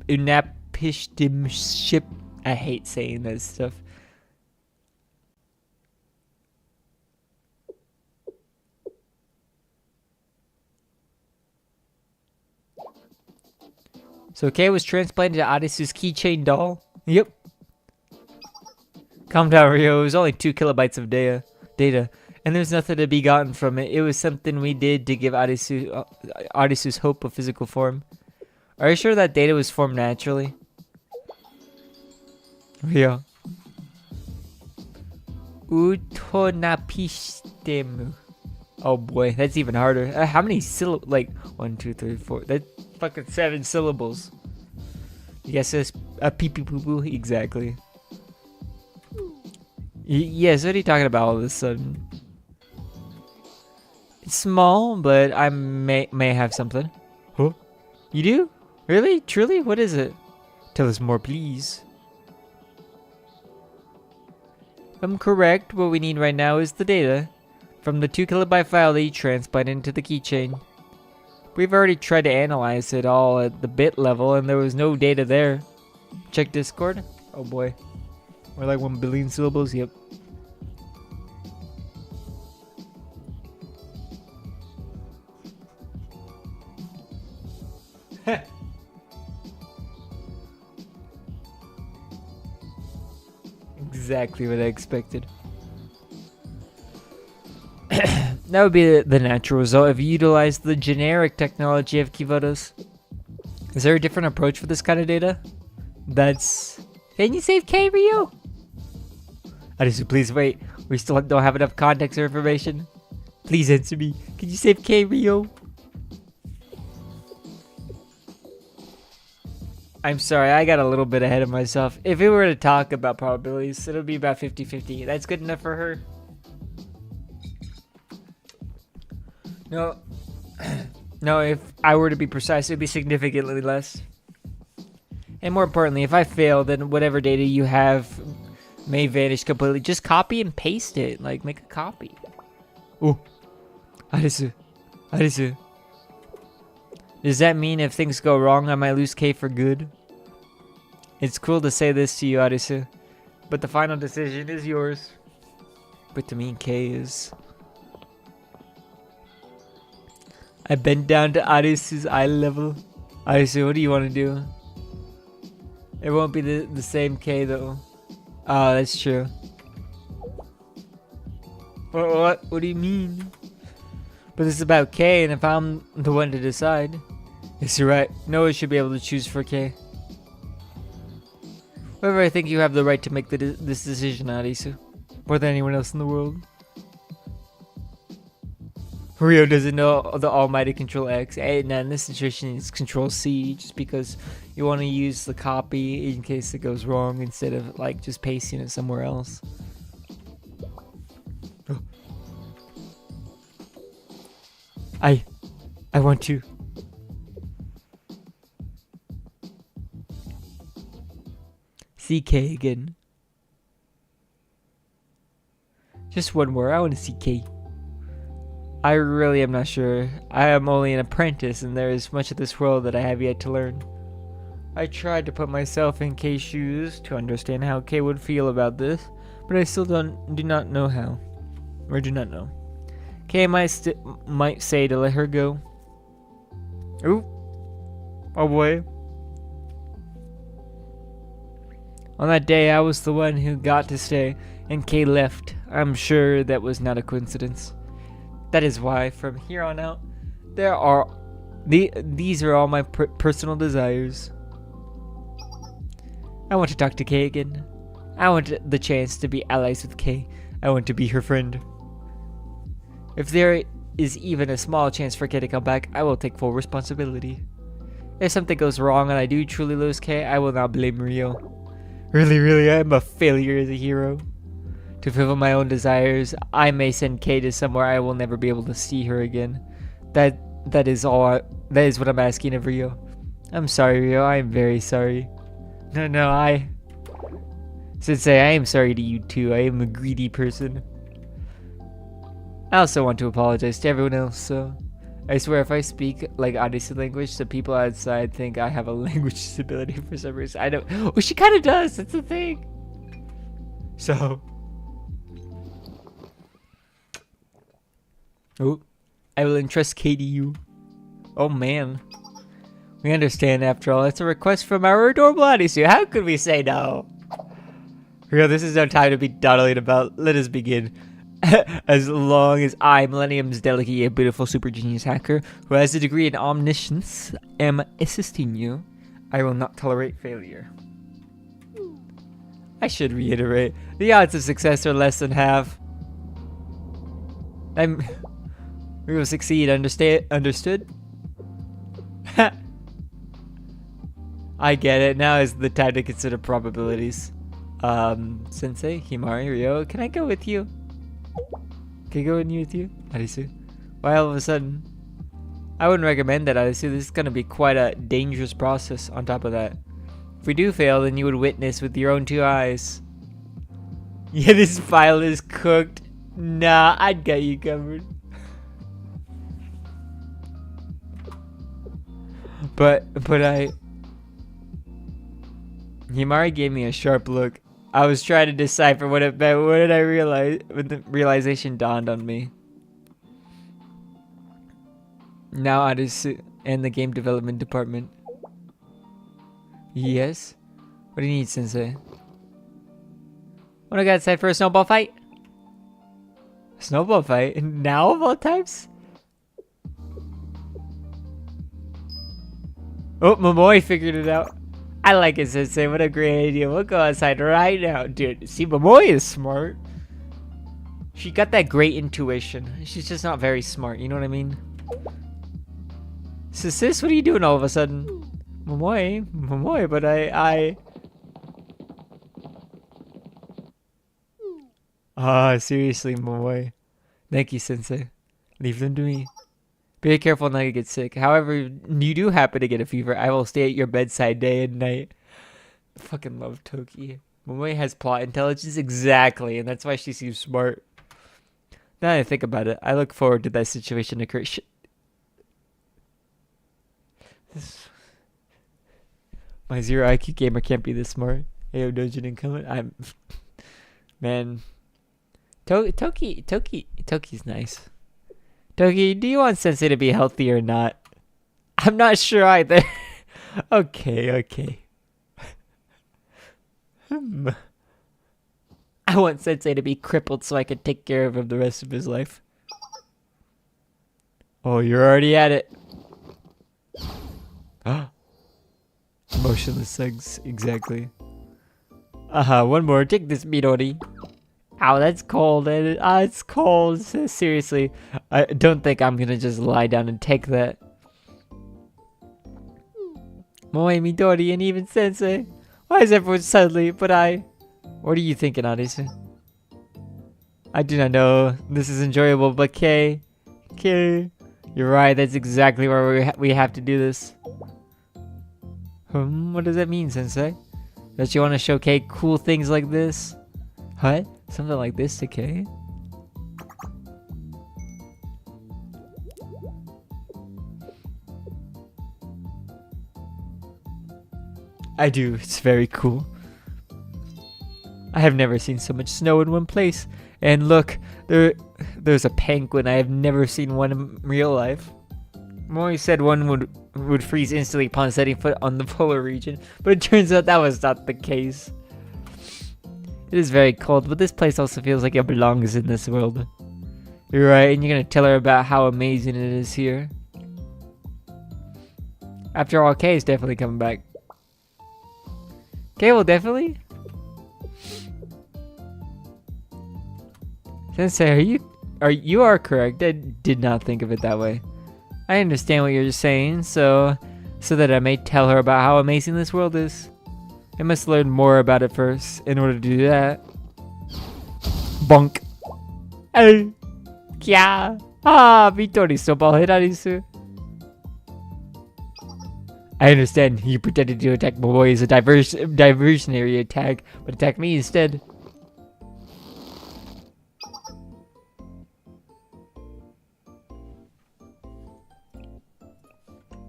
Unapishtim ship. I hate saying that stuff. So K was transplanted to Adisu's keychain doll? Yep. Calm down, Rio. It was only 2 kilobytes of data. And there's nothing to be gotten from it. It was something we did to give Adisu's hope a physical form. Are you sure that data was formed naturally? Rio. Utonapistemu. Oh boy, that's even harder. How many syllables? Like 1, 2, 3, 4. That's fucking 7 syllables. Yes, it's a pee pee poo poo. Exactly. Yes, what are you talking about all of a sudden? It's small, but I may have something. Huh? You do? Really? Truly? What is it? Tell us more, please. If I'm correct, what we need right now is the data from the 2 kilobyte file that you transplanted into the keychain. We've already tried to analyze it all at the bit level, and there was no data there. Check Discord. Oh boy. We're like 1 billion syllables. Yep. Exactly what I expected. That would be the natural result if you utilize the generic technology of Kivota's. Is there a different approach for this kind of data? That's... Can you save K, Ryu? Adisu, please wait. We still don't have enough context or information. Please answer me. Can you save K, Ryu? I'm sorry, I got a little bit ahead of myself. If we were to talk about probabilities, it'll be about 50-50. That's good enough for her. No, no, if I were to be precise, it would be significantly less. And more importantly, if I fail, then whatever data you have may vanish completely. Just copy and paste it. Like, make a copy. Oh, Arisu. Arisu. Does that mean if things go wrong, I might lose K for good? It's cruel to say this to you, Arisu, but the final decision is yours. But to me, Kay is... I bent down to Arisu's eye level. Arisu, what do you want to do? It won't be the same Kay though. Oh, that's true. What do you mean? But this is about Kay, and if I'm the one to decide... Yes, you're right. No one should be able to choose for Kay. However, I think you have the right to make this decision, Arisu. More than anyone else in the world. Rio doesn't know the almighty Control X. And in this situation, it's Control C, just because you want to use the copy in case it goes wrong instead of like just pasting it somewhere else. I want to. CK again. Just one more. I want to see K. I really am not sure. I am only an apprentice, and there is much of this world that I have yet to learn. I tried to put myself in K's shoes to understand how K would feel about this, but I still do not know how. Or do not know. K might say to let her go. Ooh. Oh boy. On that day, I was the one who got to stay, and Kay left. I'm sure that was not a coincidence. That is why, from here on out, these are all my personal desires. I want to talk to Kay again. I want the chance to be allies with Kay. I want to be her friend. If there is even a small chance for Kay to come back, I will take full responsibility. If something goes wrong and I do truly lose Kay, I will not blame Rio. Really, I am a failure as a hero. To fulfill my own desires, I may send Kay to somewhere I will never be able to see her again. That is what I'm asking of Rio. I'm sorry, Rio. I am very sorry. No, Sensei, I am sorry to you too. I am a greedy person. I also want to apologize to everyone else, so... I swear if I speak like Odyssey language, the people outside think I have a language disability for some reason. I don't... Well, she kind of does. That's the thing. So... Oh, I will entrust Kay to you. Oh man. We understand after all. It's a request from our adorable Odyssey. How could we say no? Real, this is no time to be dawdling about. Let us begin. As long as I, Millennium's delegate, a beautiful super genius hacker who has a degree in omniscience, am assisting you, I will not tolerate failure. I should reiterate, the odds of success are less than half. We will succeed, understood? I get it, now is the time to consider probabilities. Sensei, Himari, Ryo, can I go with you? Can I go with you, Arisu? Why all of a sudden? I wouldn't recommend that, Arisu. This is going to be quite a dangerous process on top of that. If we do fail, then you would witness with your own 2 eyes. Yeah, this file is cooked. Nah, I'd got you covered. But Himari gave me a sharp look. I was trying to decipher what it meant. What did I realize? When the realization dawned on me. Now Arisu and the game development department. Yes? What do you need, Sensei? What I gotta say for a snowball fight? Snowball fight? Now of all times? Oh, Momoi figured it out. I like it, Sensei. What a great idea. We'll go outside right now. Dude, see, Momoi is smart. She got that great intuition. She's just not very smart, you know what I mean? So, sis, what are you doing all of a sudden? Momoi, but seriously, Momoi. Thank you, Sensei. Leave them to me. Be careful not to get sick. However, you do happen to get a fever, I will stay at your bedside day and night. I fucking love Toki. Momoi has plot intelligence exactly, and that's why she seems smart. Now that I think about it, I look forward to that situation occurring. My 0 IQ gamer can't be this smart. Ayo, Dojin incoming. Man. Toki's nice. Toki, do you want Sensei to be healthy or not? I'm not sure either. Okay. I want Sensei to be crippled so I can take care of him the rest of his life. Oh, you're already at it. Motionless legs, exactly. One more. Take this, Midori. Ow, that's cold. It's cold. Seriously. I don't think I'm gonna just lie down and take that. Moe, Midori, and even Sensei. Why is everyone suddenly, but I... What are you thinking, Arisu? I do not know. This is enjoyable, but Kay. You're right, that's exactly where we have to do this. What does that mean, Sensei? That you want to show Kay cool things like this? What? Something like this to Kay? I do, it's very cool. I have never seen so much snow in one place. And look, there's a penguin. I have never seen one in real life. Mori said one would freeze instantly upon setting foot on the polar region, but it turns out that was not the case. It is very cold, but this place also feels like it belongs in this world. You're right, and you're gonna tell her about how amazing it is here. After all, Kay is definitely coming back. Kay will definitely? Sensei, you are correct. I did not think of it that way. I understand what you're saying, so that I may tell her about how amazing this world is. I must learn more about it first in order to do that. Bonk. Hey. Kya. Midori soba hirarisu. I understand you pretended to attack Momoe as a diversionary attack, but attack me instead.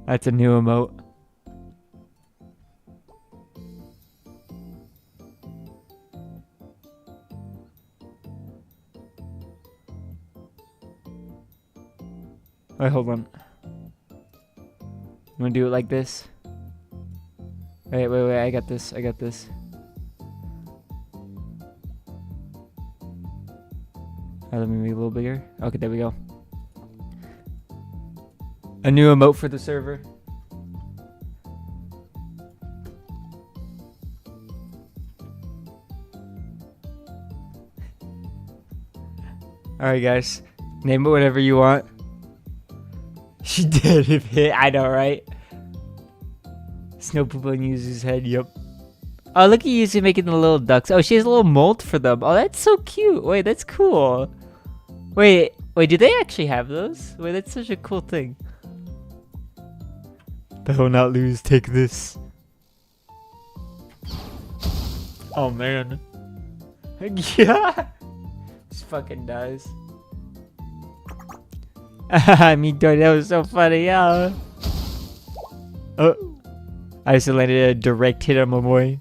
That's a new emote. Wait, hold on. I'm gonna do it like this. Wait, I got this. Alright, let me make it a little bigger. Okay, there we go. A new emote for the server. Alright guys, name it whatever you want. She did hit. I know, right? Snow poop on Yuzu's head, yep. Oh, look at Yuzu making the little ducks. Oh, she has a little mold for them. Oh, that's so cute. Wait, that's cool. Wait, do they actually have those? Wait, that's such a cool thing. They'll not lose, take this. Oh man. Yeah. Just fucking dies. I mean, that was so funny, yeah. Oh. I just landed a direct hit on Momoe.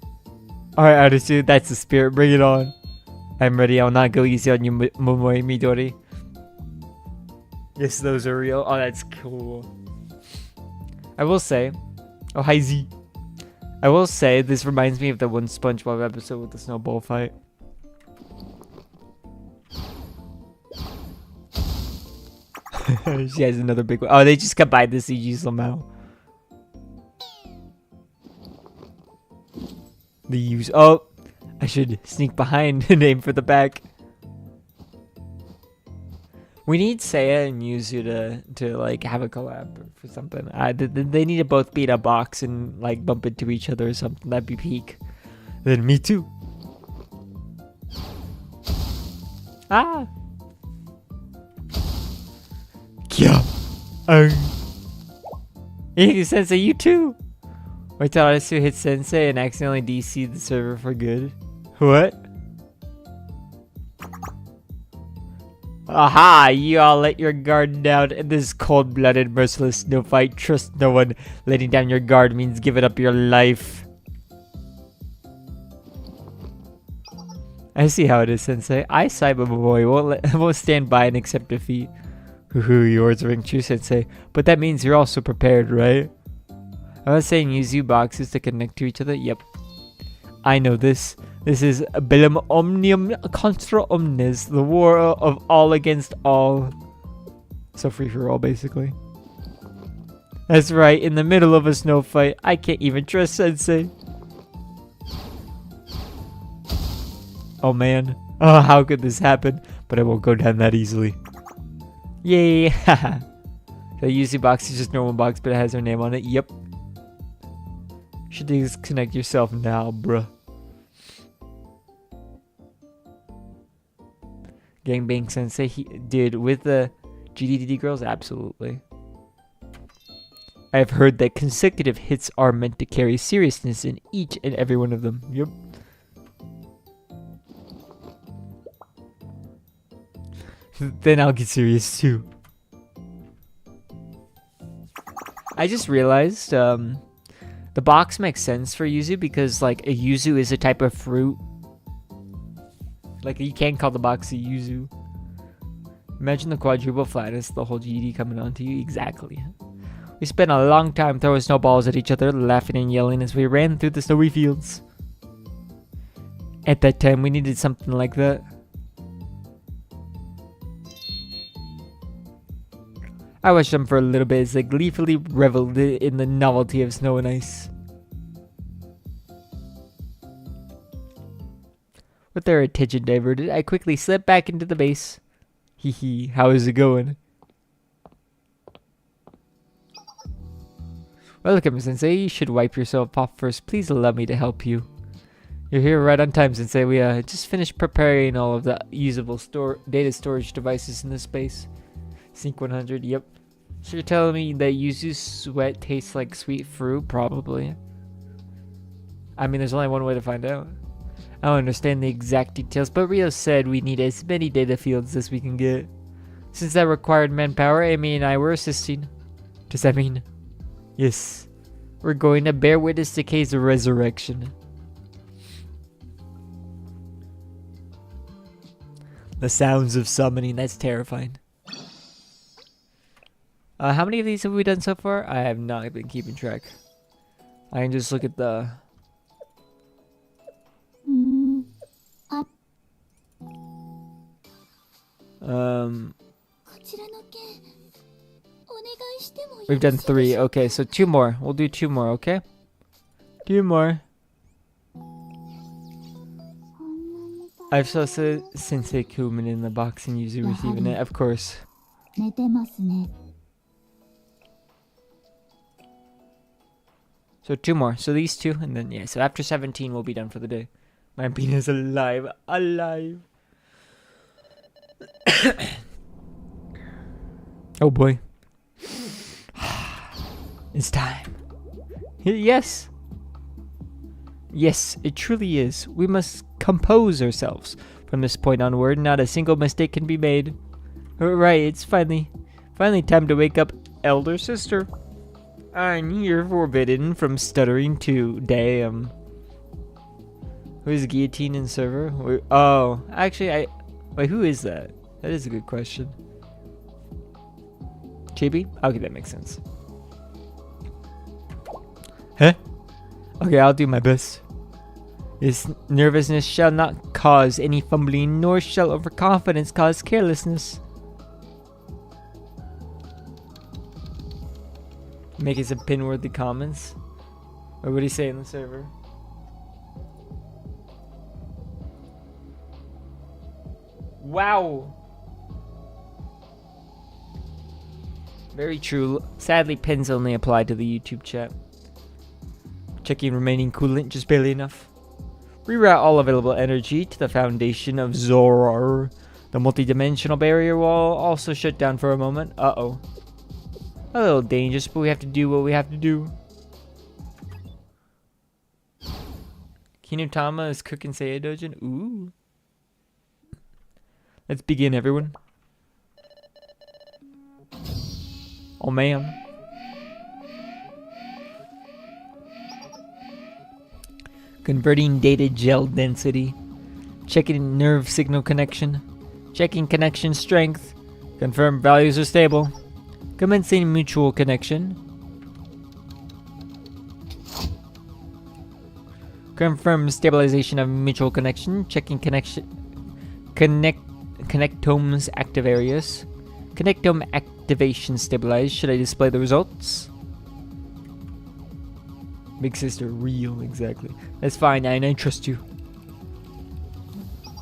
Alright, Arisu, that's the spirit, bring it on. I'm ready, I'll not go easy on you, Momoe Midori. Yes, those are real. Oh, that's cool. I will say, oh hi Z. I will say this reminds me of the one SpongeBob episode with the snowball fight. She has another big one. Oh, they just combined the CGs somehow. The use. Oh, I should sneak behind and aim for the back. We need Seiya and Yuzu to like have a collab for something. They need to both be in a box and like bump into each other or something. That'd be peak. Then me too. Ah. Yeah. Hey, Sensei, you too. Wait till Arisu hit Sensei and accidentally DC the server for good. What? Aha! You all let your guard down in this cold-blooded, merciless snow fight. Trust no one. Letting down your guard means giving up your life. I see how it is, Sensei. I, Cyber Boy, won't stand by and accept defeat. Hoo-hoo, your words ring true, Sensei. But that means you're also prepared, right? I was saying use you boxes to connect to each other. Yep. I know this. This is bellum omnium contra omnes, the war of all against all. So free for all, basically. That's right, in the middle of a snow fight. I can't even trust Sensei. Oh man. Oh, how could this happen? But I won't go down that easily. Yay! Haha. The UC box is just normal box, but it has her name on it. Yep. Should disconnect yourself now, bruh. Gangbang Sensei, dude, with the GDDD girls, absolutely. I've heard that consecutive hits are meant to carry seriousness in each and every one of them. Yep. Then I'll get serious too. I just realized the box makes sense for yuzu because like a yuzu is a type of fruit. Like you can't call the box a yuzu. Imagine the quadruple flatness, the whole GD coming onto you. Exactly. We spent a long time throwing snowballs at each other, laughing and yelling as we ran through the snowy fields. At that time, we needed something like that. I watched them for a little bit as they gleefully reveled in the novelty of snow and ice. With their attention diverted, I quickly slipped back into the base. Hee hee, how is it going? Welcome, Sensei. You should wipe yourself off first. Please allow me to help you. You're here right on time, Sensei. We just finished preparing all of the usable data storage devices in this space. Sync 100, yep. So you're telling me that Yuzu's sweat tastes like sweet fruit? Probably. I mean, there's only one way to find out. I don't understand the exact details, but Rio said we need as many data fields as we can get. Since that required manpower, Amy and I were assisting. Does that mean? Yes. We're going to bear witness to Kay's resurrection. The sounds of summoning, that's terrifying. How many of these have we done so far? I have not been keeping track. I can just look at the... We've done 3. Okay, so 2 more. We'll do 2 more, okay? 2 more. I saw Sensei Kumin in the box and Yuzu receiving it, of course. So 2 more. So these 2, and then yeah. So after 17, we'll be done for the day. My bean is alive, alive. Oh boy, it's time. Yes, yes, it truly is. We must compose ourselves. From this point onward, not a single mistake can be made. Right, it's finally time to wake up, elder sister. I'm here forbidden from stuttering too. Damn. Who's guillotine in server? Oh, actually, wait, who is that? That is a good question. Chibi? Okay, that makes sense. Huh? Okay, I'll do my best. This nervousness shall not cause any fumbling, nor shall overconfidence cause carelessness. Making some pin-worthy comments. Or what do you say in the server? Wow! Very true. Sadly, pins only apply to the YouTube chat. Checking remaining coolant, just barely enough. Reroute all available energy to the foundation of Zorar. The multi-dimensional barrier wall also shut down for a moment. Uh-oh. A little dangerous, but we have to do what we have to do. Kinutama is cooking Seiya Dojin. Ooh. Let's begin, everyone. Oh, man. Converting data gel density. Checking nerve signal connection. Checking connection strength. Confirm values are stable. Commencing mutual connection. Confirm stabilization of mutual connection. Checking connection. Connectomes active areas. Connectome activation stabilized. Should I display the results? Big sister, real, exactly. That's fine, I trust you.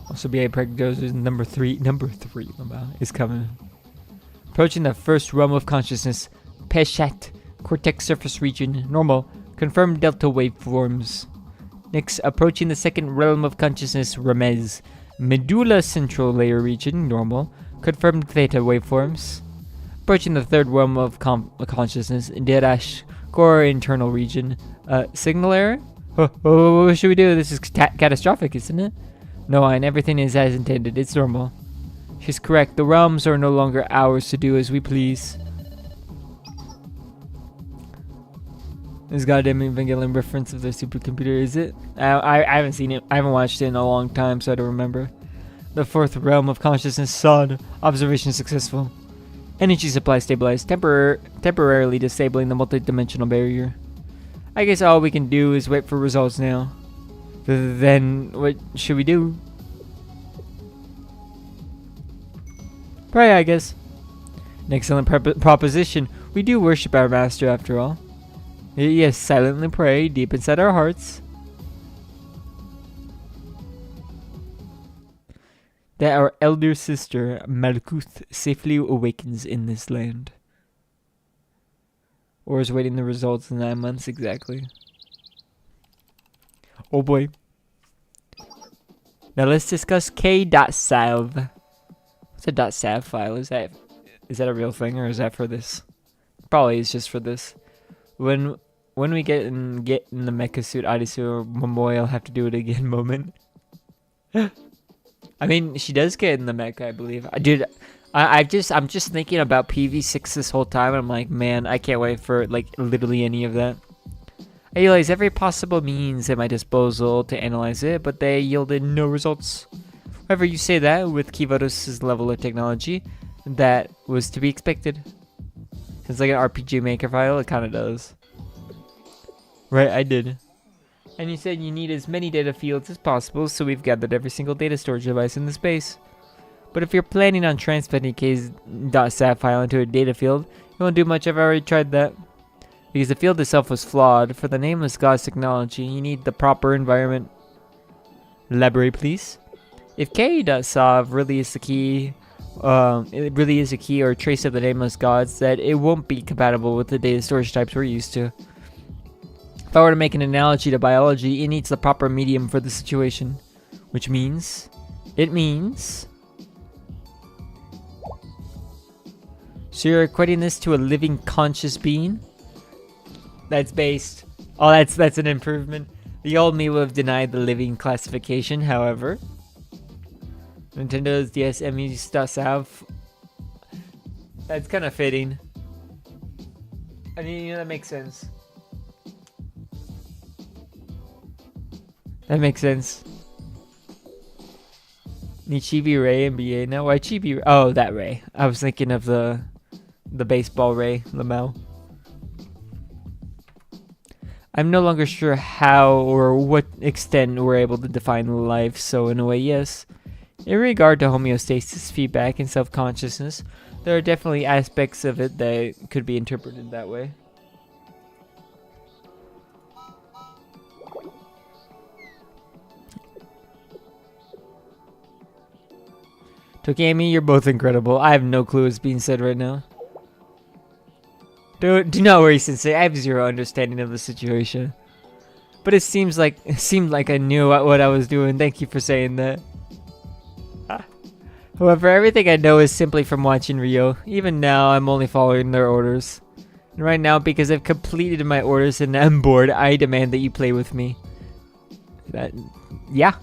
Also, BA Pregnose number 3. Number 3 is coming. Approaching the first realm of consciousness. Peshat. Cortex surface region. Normal. Confirmed delta waveforms. Next, approaching the second realm of consciousness. Remez. Medulla central layer region. Normal. Confirmed theta waveforms. Approaching the third realm of consciousness. Derash. Core internal region. Signal error? What should we do? This is catastrophic, isn't it? No, and everything is as intended. It's normal. She's correct. The realms are no longer ours to do as we please. This goddamn Evangelion reference of the supercomputer, is it? I haven't seen it. I haven't watched it in a long time, so I don't remember. The fourth realm of consciousness, Sod. Observation successful. Energy supply stabilized. Temporarily disabling the multi-dimensional barrier. I guess all we can do is wait for results now. Then, what should we do? Pray, I guess. An excellent proposition. We do worship our master, after all. Yes, silently pray, deep inside our hearts. That our elder sister, Malkuth, safely awakens in this land. Or is waiting the results in 9 months exactly. Oh boy. Now let's discuss k.salv. What's a .sav file? Is that a real thing, or is that for this? Probably is just for this. When we get in the mecha suit, Adisu or Momoy, I'll have to do it again moment. I mean, she does get in the mecha, I believe. Dude, I'm just thinking about PV6 this whole time, and I'm like, man, I can't wait for like literally any of that. I utilize every possible means at my disposal to analyze it, but they yielded no results. However, you say that with Kivados' level of technology, that was to be expected. It's like an RPG Maker file, it kind of does. Right, I did. And you said you need as many data fields as possible, so we've gathered every single data storage device in the space. But if you're planning on transferring K's.sat file into a data field, you won't do much. I've already tried that. Because the field itself was flawed. For the nameless God's technology, you need the proper environment. Elaborate, please. If K.solve really is the key, it really is a key or a trace of the nameless gods, that it won't be compatible with the data storage types we're used to. If I were to make an analogy to biology, it needs the proper medium for the situation. Which means... It means... So you're equating this to a living conscious being? That's based... Oh, that's an improvement. The old me would have denied the living classification, however. Nintendo's DS MU.sav. That's kind of fitting. I mean, that makes sense. That makes sense. Need Chibi Ray and BA now? Why Chibi? Oh, that Ray. I was thinking of the baseball Ray, lmao. I'm no longer sure how or what extent we're able to define life, so in a way, yes. In regard to homeostasis, feedback, and self-consciousness, there are definitely aspects of it that could be interpreted that way. Tokami, you're both incredible. I have no clue what's being said right now. Do not worry, Sensei. I have zero understanding of the situation. But it seemed like I knew what I was doing. Thank you for saying that. However, everything I know is simply from watching Rio. Even now, I'm only following their orders. And right now, because I've completed my orders and I'm bored, I demand that you play with me. Yeah.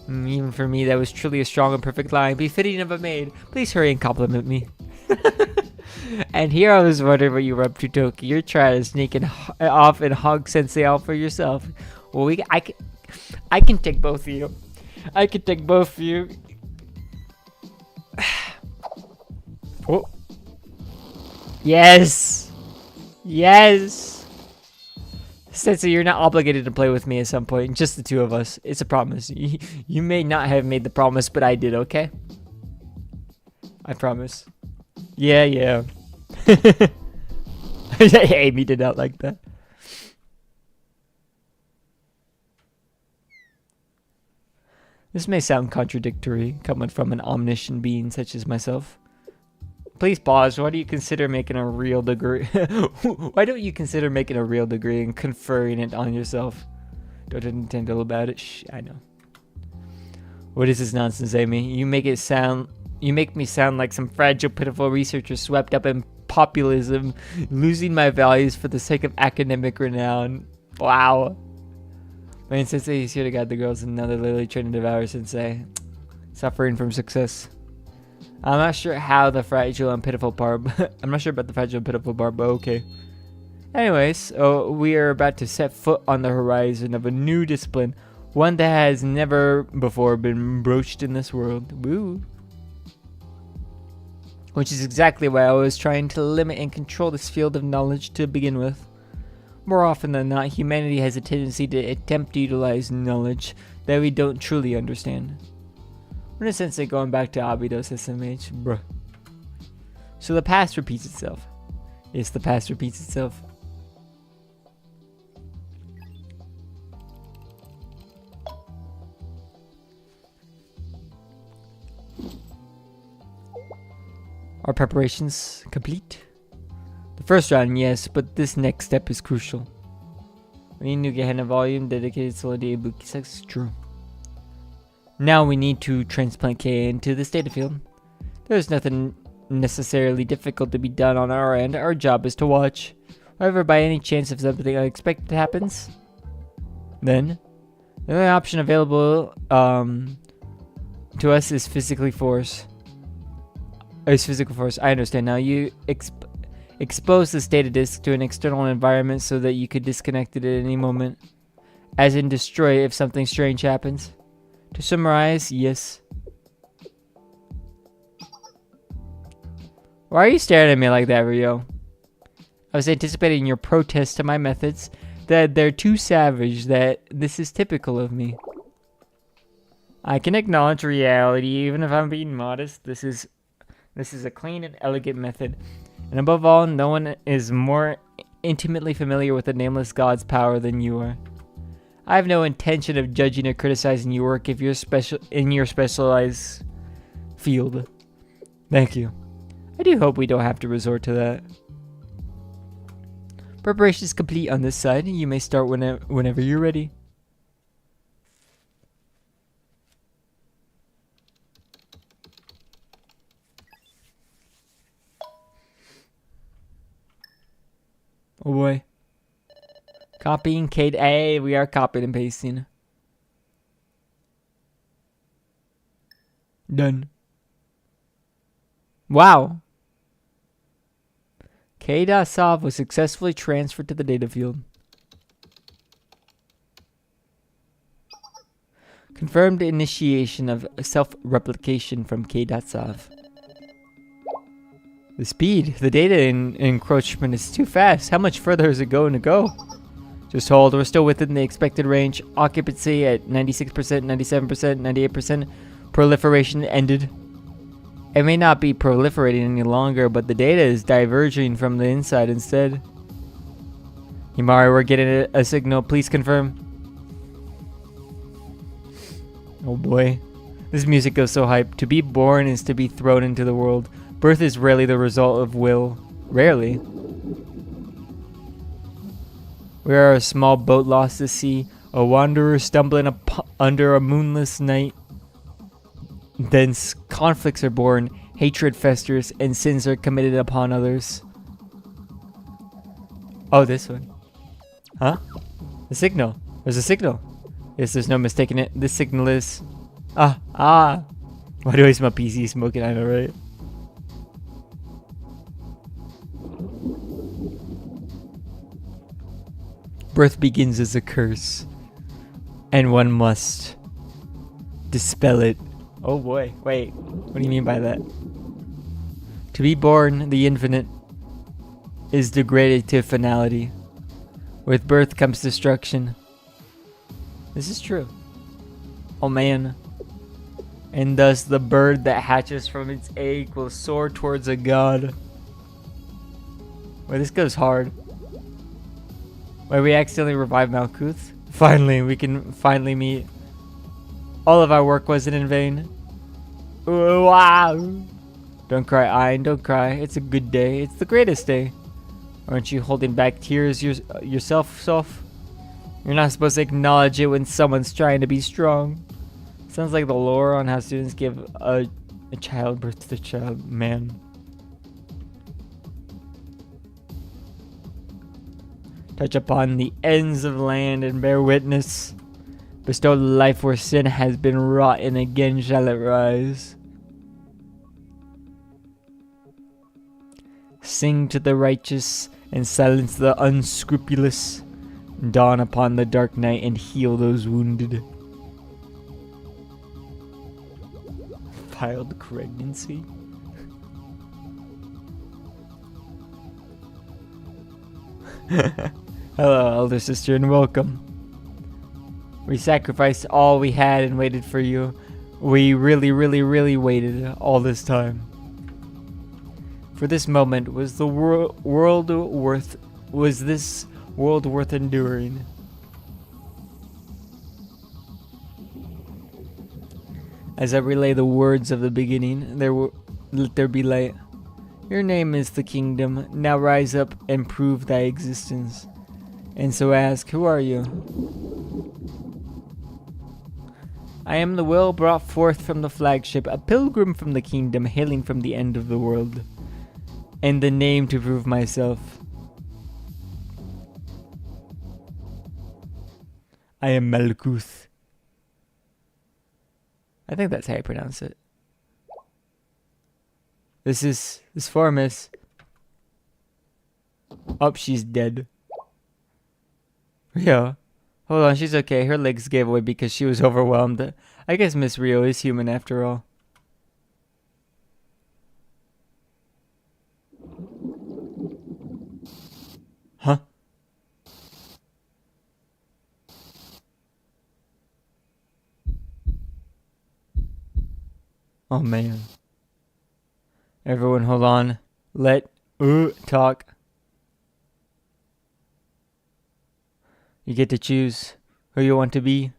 Even for me, that was truly a strong and perfect line, befitting of a maid. Please hurry and compliment me. And here I was wondering what you were up to, Toki. You're trying to sneak off and hog Sensei out for yourself. Well, I can take both of you. I can take both of you. Oh. Yes. Yes. Sensei, you're not obligated to play with me at some point. Just the two of us. It's a promise. You may not have made the promise, but I did, okay? I promise. Yeah. Amy did not like that. This may sound contradictory, coming from an omniscient being such as myself. Please pause. Why do you consider making a real degree? Why don't you consider making a real degree and conferring it on yourself? Don't Nintendo about it. Shh, I know. What is this nonsense, Amy? You make me sound like some fragile, pitiful researcher swept up in populism, losing my values for the sake of academic renown. Wow. Man, Sensei, he's here to guide the girls, and now they're literally trying to devour Sensei. Suffering from success. I'm not sure how the fragile and pitiful part. I'm not sure about the fragile and pitiful part, but okay. Anyways, we are about to set foot on the horizon of a new discipline, one that has never before been broached in this world. Woo. Which is exactly why I was trying to limit and control this field of knowledge to begin with. More often than not, humanity has a tendency to attempt to utilize knowledge that we don't truly understand. In a sense, like going back to Abido's SMH, bruh. So the past repeats itself. Yes, the past repeats itself. Are preparations complete? The first round, yes, but this next step is crucial. We need to get a volume dedicated solely to Ibuki sex. True. Now we need to transplant K into this data field. There's nothing necessarily difficult to be done on our end. Our job is to watch. However, by any chance if something unexpected happens, then the only option available to us is physical force. I understand now. You expose this data disk to an external environment so that you could disconnect it at any moment. As in destroy if something strange happens. To summarize, yes. Why are you staring at me like that, Rio? I was anticipating your protest to my methods, that they're too savage, that this is typical of me. I can acknowledge reality, even if I'm being modest. This is a clean and elegant method. And above all, no one is more intimately familiar with the nameless God's power than you are. I have no intention of judging or criticizing your work if you're in your specialized field. Thank you. I do hope we don't have to resort to that. Preparation is complete on this side. You may start whenever you're ready. Oh boy. Copying Kate. Hey, we are copying and pasting. Done. Wow. K.Sov was successfully transferred to the data field. Confirmed initiation of self-replication from K.Sov. The speed, the data encroachment is too fast. How much further is it going to go? Just hold, we're still within the expected range. Occupancy at 96%, 97%, 98%. Proliferation ended. It may not be proliferating any longer, but the data is diverging from the inside instead. Himari, we're getting a signal. Please confirm. Oh boy. This music goes so hype. To be born is to be thrown into the world. Birth is rarely the result of will. Rarely. We are a small boat lost to sea, a wanderer stumbling under a moonless night. Then conflicts are born, hatred festers, and sins are committed upon others. Oh, this one. Huh? The signal. There's a signal. Yes, there's no mistaking it. This signal is... Why do I smell PC smoking? I know, right? Birth begins as a curse, And one must dispel it. Oh boy, wait, what do you mean by that? To be born, the infinite, is degraded to finality. With birth comes destruction. This is true. Oh man. And thus the bird that hatches from its egg will soar towards a god. Wait, this goes hard. Wait, we accidentally revived Malkuth? Finally, we can finally meet. All of our work wasn't in vain. Ooh, wow. Don't cry, Ein, don't cry. It's a good day. It's the greatest day. Aren't you holding back tears yourself, Soph? You're not supposed to acknowledge it when someone's trying to be strong. Sounds like the lore on how students give a childbirth to the child. Man. Touch upon the ends of land and bear witness. Bestow life where sin has been wrought, and again shall it rise. Sing to the righteous and silence the unscrupulous. Dawn upon the dark night and heal those wounded. Filed pregnancy? Hello, elder sister, and welcome. We sacrificed all we had and waited for you. We really waited all this time. For this moment, was the world worth enduring? As I relay the words of the beginning, let there be light. Your name is the kingdom. Now rise up and prove thy existence. And so ask, who are you? I am the will brought forth from the flagship, a pilgrim from the kingdom, hailing from the end of the world. And the name to prove myself. I am Malkuth. I think that's how you pronounce it. This form is... Oh, she's dead. Rio. Hold on, she's okay. Her legs gave way because she was overwhelmed. I guess Miss Rio is human after all. Huh? Oh man. Everyone hold on. Let talk. You get to choose who you want to be.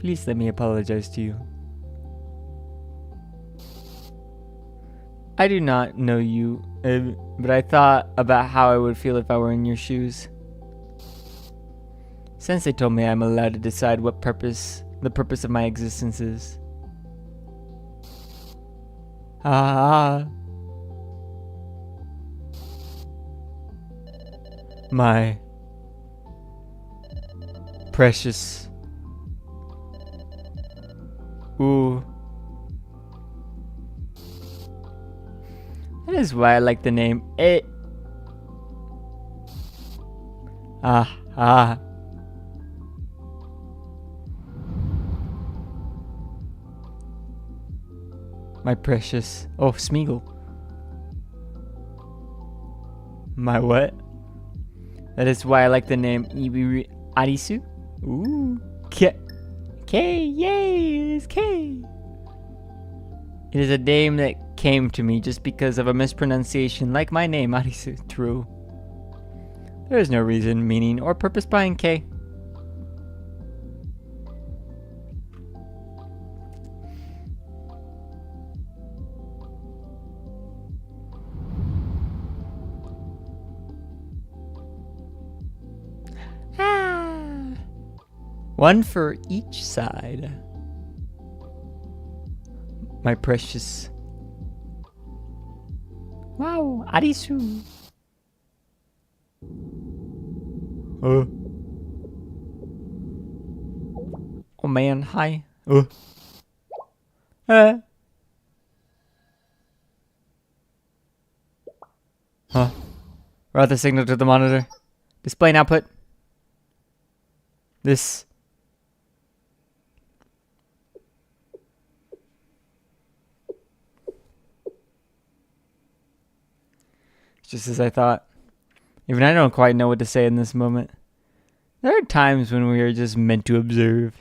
Please let me apologize to you. I do not know you, but I thought about how I would feel if I were in your shoes. Sensei told me I'm allowed to decide what the purpose of my existence is. My precious. Ooh. That is why I like the name. My precious. Oh, Smeagol. My what? That is why I like the name Arisu. Ooh. K. Yay, it's K. It is a name that came to me just because of a mispronunciation like my name, Arisu. True. There is no reason, meaning, or purpose behind K. One for each side. My precious. Wow, Arisu. Oh man, hi. Huh? Route the signal to the monitor. Display and output. This... Just as I thought. Even I don't quite know what to say in this moment. There are times when we are just meant to observe.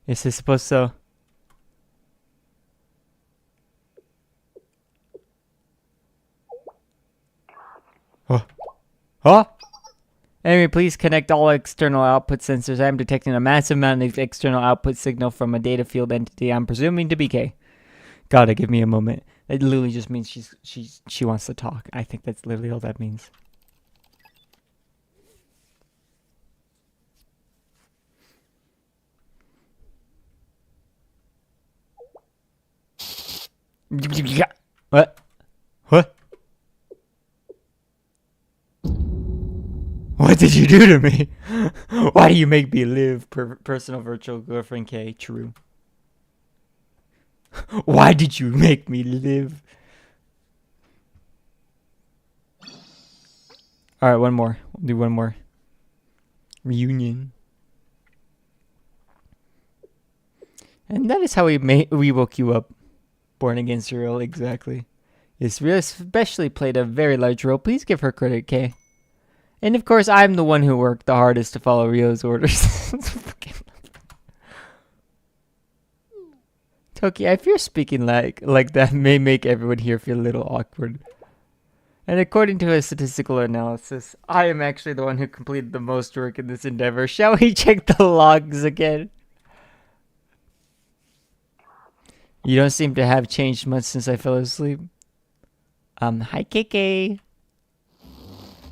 Is this supposed so? Oh. Oh! Anyway, please connect all external output sensors. I am detecting a massive amount of external output signal from a data field entity I'm presuming to be K. Gotta give me a moment. It literally just means she wants to talk. I think that's literally all that means. What? What? What did you do to me? Why do you make me live? Personal virtual girlfriend K. True. Why did you make me live? Alright, one more. We'll do one more. Reunion. And that is how we woke you up. Born again Cyril, exactly. Yes, Ria especially played a very large role. Please give her credit, Kay. And of course, I'm the one who worked the hardest to follow Rio's orders. Toki, if you're speaking like that may make everyone here feel a little awkward. And according to a statistical analysis, I am actually the one who completed the most work in this endeavor. Shall we check the logs again? You don't seem to have changed much since I fell asleep. Hi KK.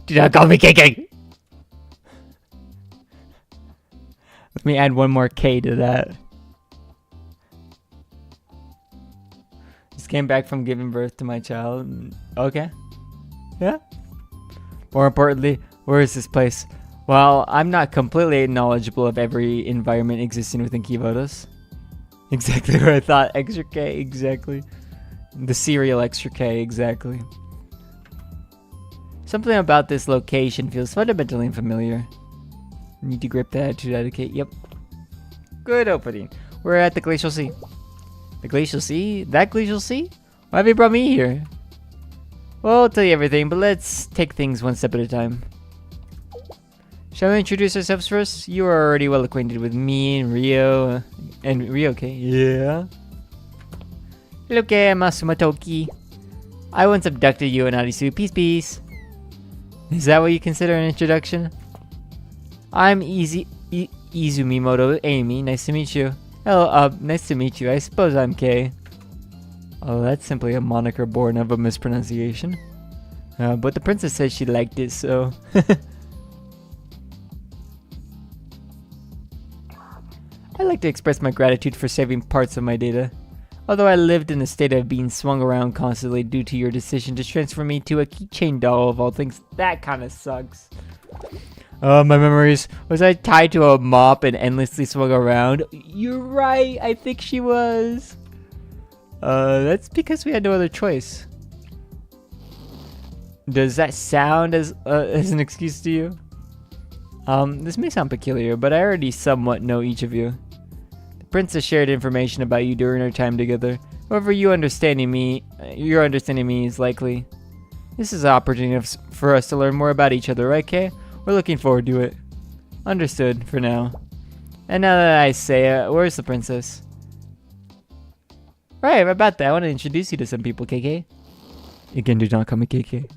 Do not call me KK! Let me add one more K to that. Just came back from giving birth to my child. Okay. Yeah. More importantly, where is this place? Well, I'm not completely knowledgeable of every environment existing within Kivotos. Exactly what I thought. Extra K, exactly. The serial extra K, exactly. Something about this location feels fundamentally unfamiliar. Need to grip the attitude out of K. Yep. Good opening. We're at the Glacial Sea. The Glacial Sea? That Glacial Sea? Why have you brought me here? Well, I'll tell you everything, but let's take things one step at a time. Shall we introduce ourselves first? You are already well acquainted with me and Rio. And Rio, okay? Yeah. Hello, I'm Asuma Toki. I once abducted you and Arisu. Peace, peace. Is that what you consider an introduction? I'm Izumimoto Amy. Nice to meet you. Hello, nice to meet you. I suppose I'm Kay. Oh, that's simply a moniker born of a mispronunciation. But the princess said she liked it, so... I'd like to express my gratitude for saving parts of my data. Although I lived in a state of being swung around constantly due to your decision to transfer me to a keychain doll of all things, that kind of sucks. My memories. Was I tied to a mop and endlessly swung around? You're right, I think she was. That's because we had no other choice. Does that sound as an excuse to you? This may sound peculiar, but I already somewhat know each of you. The princess shared information about you during our time together. However, your understanding me is likely. This is an opportunity for us to learn more about each other, right, Kay? We're looking forward to it. Understood, for now. And now that I say it, where's the princess? Right, about that, I want to introduce you to some people, KK. Again, do not call me KK.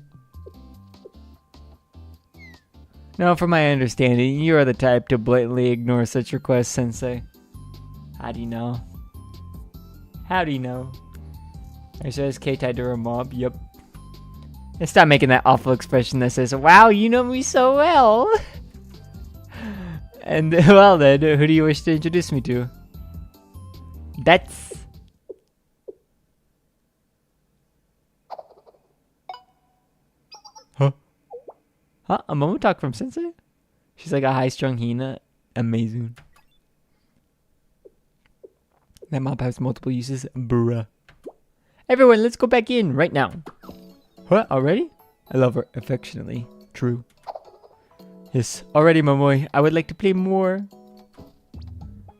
Now, from my understanding, you are the type to blatantly ignore such requests, Sensei. How do you know? How do you know? I says K tied to her mob, yep. And stop making that awful expression that says, wow, you know me so well! And, well then, who do you wish to introduce me to? That's... Huh? Huh? A Momo talk from Sensei? She's like a high-strung Hina. Amazing. That mop has multiple uses. Bruh. Everyone, let's go back in right now. What? Already? I love her affectionately. True. Yes. Already, Momoy. I would like to play more.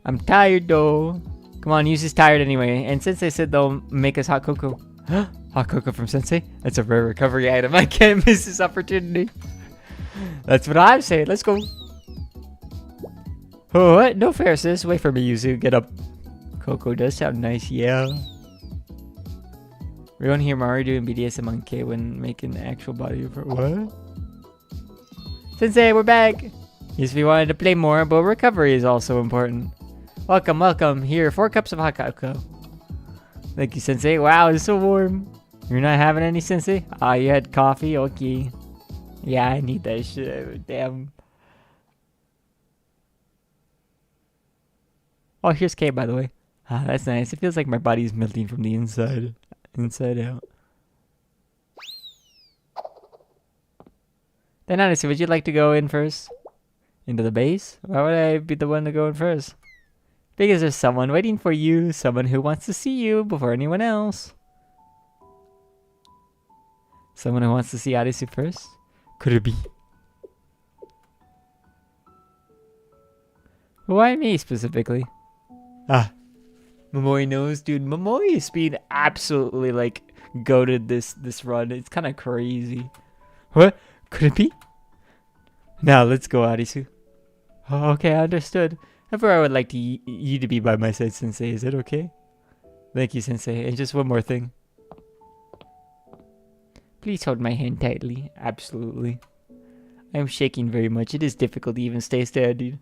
I'm tired though. Come on, Yuzu's tired anyway. And Sensei said they'll make us hot cocoa. Hot cocoa from Sensei? That's a rare recovery item. I can't miss this opportunity. That's what I'm saying. Let's go. Oh, what? No fair, sis. Wait for me, Yuzu. Get up. Cocoa does sound nice, yeah. We don't hear Mario doing BDSM on K when making actual body of her. What? Sensei, we're back. Yes, we wanted to play more, but recovery is also important. Welcome, welcome. Here, 4 cups of hot cocoa. Thank you, Sensei. Wow, it's so warm. You're not having any, Sensei? Ah, you had coffee? Okay. Yeah, I need that shit. Damn. Oh, here's K, by the way. Ah, that's nice. It feels like my body's melting from the inside out. Then honestly, would you like to go in first? Into the base? Why would I be the one to go in first? Because there's someone waiting for you, someone who wants to see you before anyone else. Someone who wants to see Arisu first? Could it be? Why me specifically? Ah, Momoi knows, dude. Momoi is being absolutely like goated this run. It's kind of crazy. What? Could it be? Now let's go, Arisu. Oh, okay, I understood. However, I would like you to be by my side, Sensei. Is it okay? Thank you, Sensei. And just one more thing. Please hold my hand tightly. Absolutely. I am shaking very much. It is difficult to even stay steady.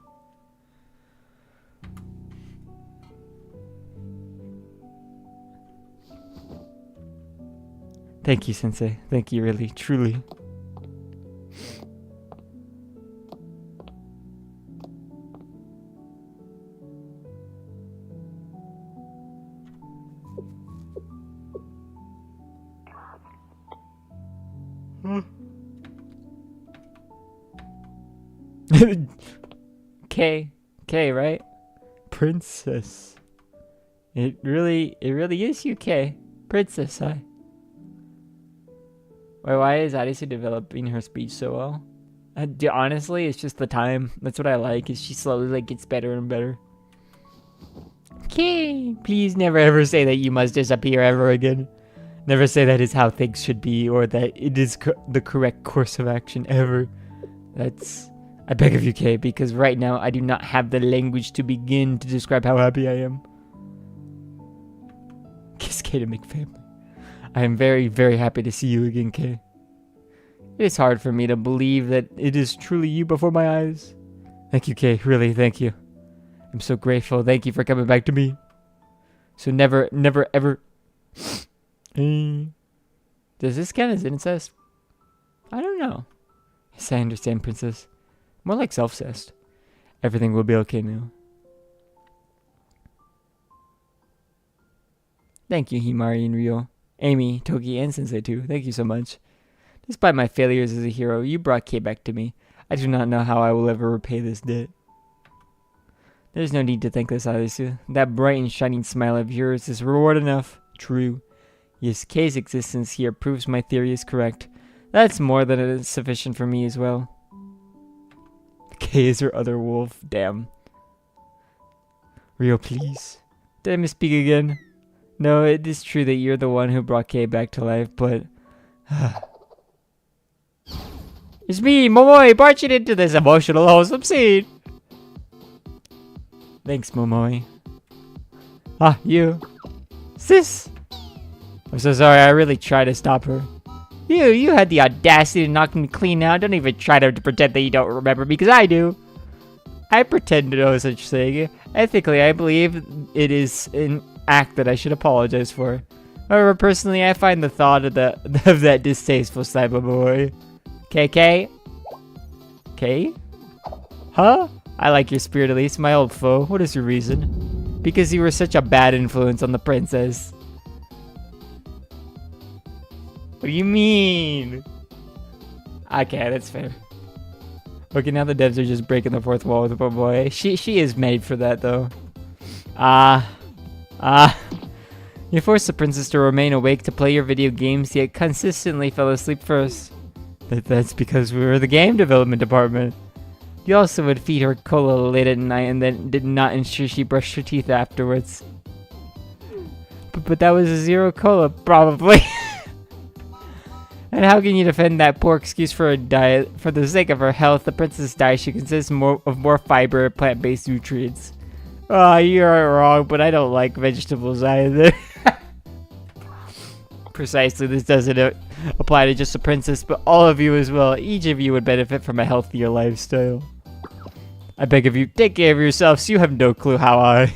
Thank you, Sensei. Thank you, really, truly. K, right? Princess. It really is you, K. Princess, huh? Wait, why is Arisu developing her speech so well? Honestly, it's just the time. That's what I like, is she slowly like gets better and better. K, please never ever say that you must disappear ever again. Never say that is how things should be, or that it is the correct course of action ever. I beg of you, Kay, because right now I do not have the language to begin to describe how happy I am. Kiss Kay to make family. I am very, very happy to see you again, Kay. It is hard for me to believe that it is truly you before my eyes. Thank you, Kay. Really, thank you. I'm so grateful. Thank you for coming back to me. So never, ever... Does this count as incest? I don't know. Yes, I understand, Princess. More like self-cest. Everything will be okay now. Thank you, Himari and Ryo. Amy, Toki, and Sensei too. Thank you so much. Despite my failures as a hero, you brought Kay back to me. I do not know how I will ever repay this debt. There's no need to thank this, Arisu. That bright and shining smile of yours is reward enough. True. Yes, Kay's existence here proves my theory is correct. That's more than sufficient for me as well. Kay is her other wolf. Damn. Ryo, please. Did I misspeak again? No, it is true that you're the one who brought Kay back to life, but... It's me, Momoi, barging into this emotional wholesome scene. Thanks, Momoi. Ah, you. Sis! I'm so sorry, I really tried to stop her. You had the audacity to knock me clean out. Don't even try to pretend that you don't remember, because I do. I pretend to know such thing. Ethically, I believe it is an act that I should apologize for. However, personally, I find the thought of that distasteful, cyberboy. KK? K? Huh? I like your spirit, at least. My old foe. What is your reason? Because you were such a bad influence on the princess. What do you mean? Okay, that's fair. Okay, now the devs are just breaking the fourth wall with the poor boy. She is made for that, though. You forced the princess to remain awake to play your video games, yet consistently fell asleep first. That's because we were the game development department. You also would feed her cola late at night and then did not ensure she brushed her teeth afterwards. But that was a zero cola, probably. And how can you defend that poor excuse for a diet? For the sake of her health, the princess diet should consist of more fiber and plant-based nutrients. Oh, you're wrong, but I don't like vegetables either. Precisely, this doesn't apply to just the princess, but all of you as well. Each of you would benefit from a healthier lifestyle. I beg of you, take care of yourselves. You have no clue how I...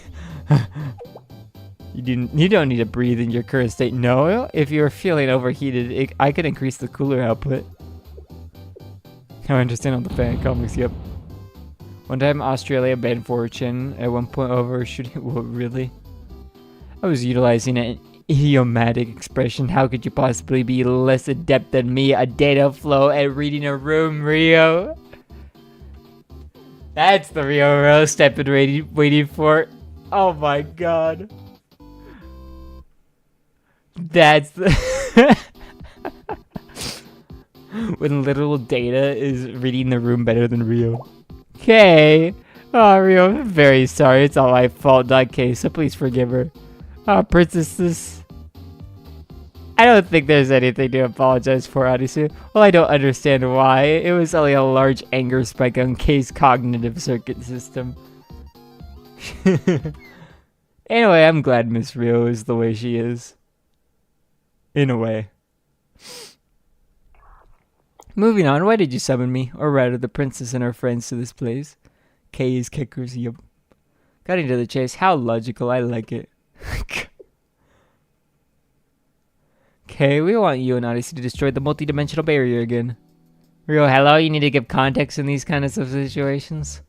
You don't need to breathe in your current state. No, if you're feeling overheated, I can increase the cooler output. I understand on the fan comics, yep. One time, Australia banned fortune at one point overshooting. What, really? I was utilizing an idiomatic expression. How could you possibly be less adept than me? A data flow and reading a room, Rio. That's the real roast I've been waiting for. Oh my god. That's the... When literal data is reading the room better than Rio. Okay. Oh, Rio, I'm very sorry. It's all my fault, not Kay, so please forgive her. Oh, princesses. I don't think there's anything to apologize for, Adisu. Well, I don't understand why. It was only a large anger spike on Kay's cognitive circuit system. Anyway, I'm glad Miss Rio is the way she is. In a way. Moving on, why did you summon me? Or rather, the princess and her friends to this place? Kay's kickers, yup. Cutting to the chase, how logical, I like it. Okay, we want you and Odyssey to destroy the multi-dimensional barrier again. Rio, hello, you need to give context in these kinds of situations.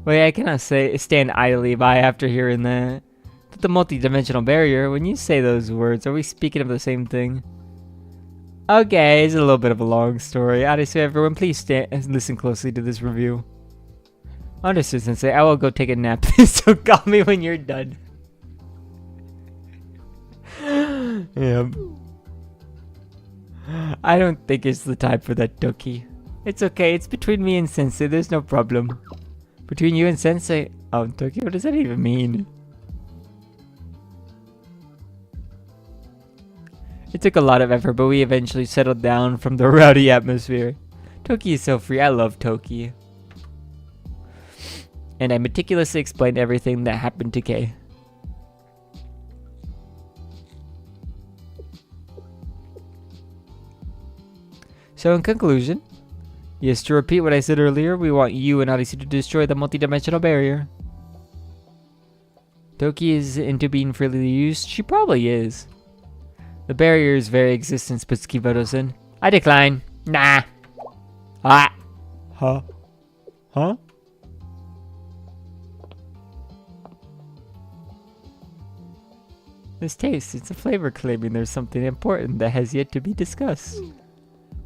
Wait, I cannot stand idly by after hearing that. But the multi-dimensional barrier, when you say those words, are we speaking of the same thing? Okay, it's a little bit of a long story. Odyssey, everyone, please listen closely to this review. Understood, Sensei. I will go take a nap. So call me when you're done. Yep. I don't think it's the time for that, Doki. It's okay. It's between me and Sensei. There's no problem. Between you and Sensei? Oh, Doki, what does that even mean? It took a lot of effort, but we eventually settled down from the rowdy atmosphere. Toki is so free. I love Toki. And I meticulously explained everything that happened to Kay. So in conclusion, yes, to repeat what I said earlier, we want you and Odyssey to destroy the multi-dimensional barrier. Toki is into being freely used. She probably is. The barrier's very existence puts Kivados in. I decline. Nah. Ah. Huh? Huh? This taste, it's a flavor claiming there's something important that has yet to be discussed.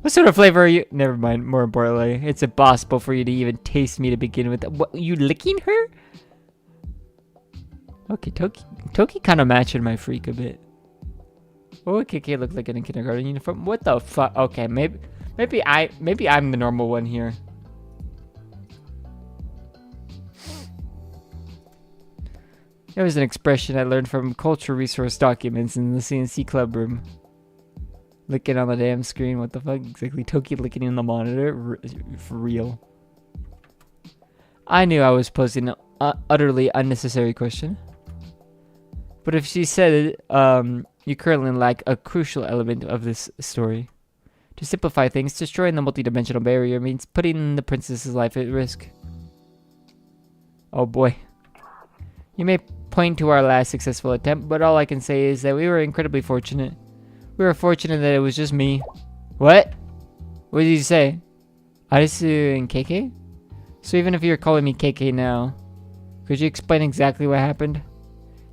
What sort of flavor are you? Never mind, more importantly, it's impossible for you to even taste me to begin with. What, you licking her? Okay, Toki kind of matching my freak a bit. What would KK look like in a kindergarten uniform? What the fuck? Okay, maybe I'm the normal one here. It was an expression I learned from culture resource documents in the CNC club room. Licking on the damn screen. What the fuck? Exactly. Toki licking in the monitor. For real. I knew I was posing an utterly unnecessary question. But if she said it, you currently lack a crucial element of this story. To simplify things, destroying the multi-dimensional barrier means putting the princess's life at risk. Oh boy. You may point to our last successful attempt, but all I can say is that we were incredibly fortunate. We were fortunate that it was just me. What? What did you say? Arisu and KK? So even if you're calling me KK now, could you explain exactly what happened?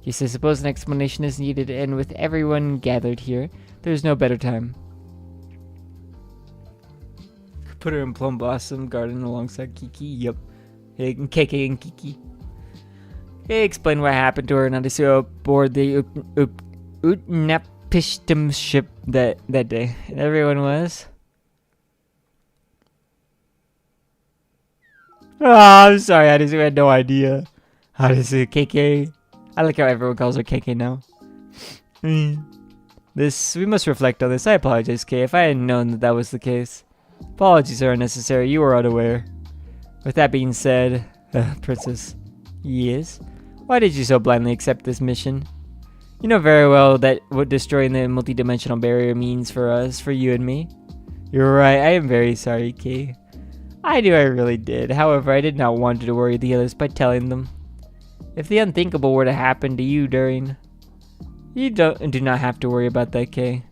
Yes, I suppose an explanation is needed, and with everyone gathered here, there's no better time. Put her in Plum Blossom Garden alongside Kiki. Yep. KK and Kiki. Hey, explain what happened to her and Adisu aboard the Utnapishtim ship that day. And everyone was... Oh, I'm sorry, Hadisu. I had no idea. Hadisu, KK. I like how everyone calls her KK now. We must reflect on this. I apologize, Kay, if I had known that was the case. Apologies are unnecessary. You were unaware. With that being said, Princess. Yes? Why did you so blindly accept this mission? You know very well that what destroying the multidimensional barrier means for us, for you and me. You're right. I am very sorry, Kay. I knew I really did. However, I did not want to worry the others by telling them. If the unthinkable were to happen to you during... You do not have to worry about that, Kay.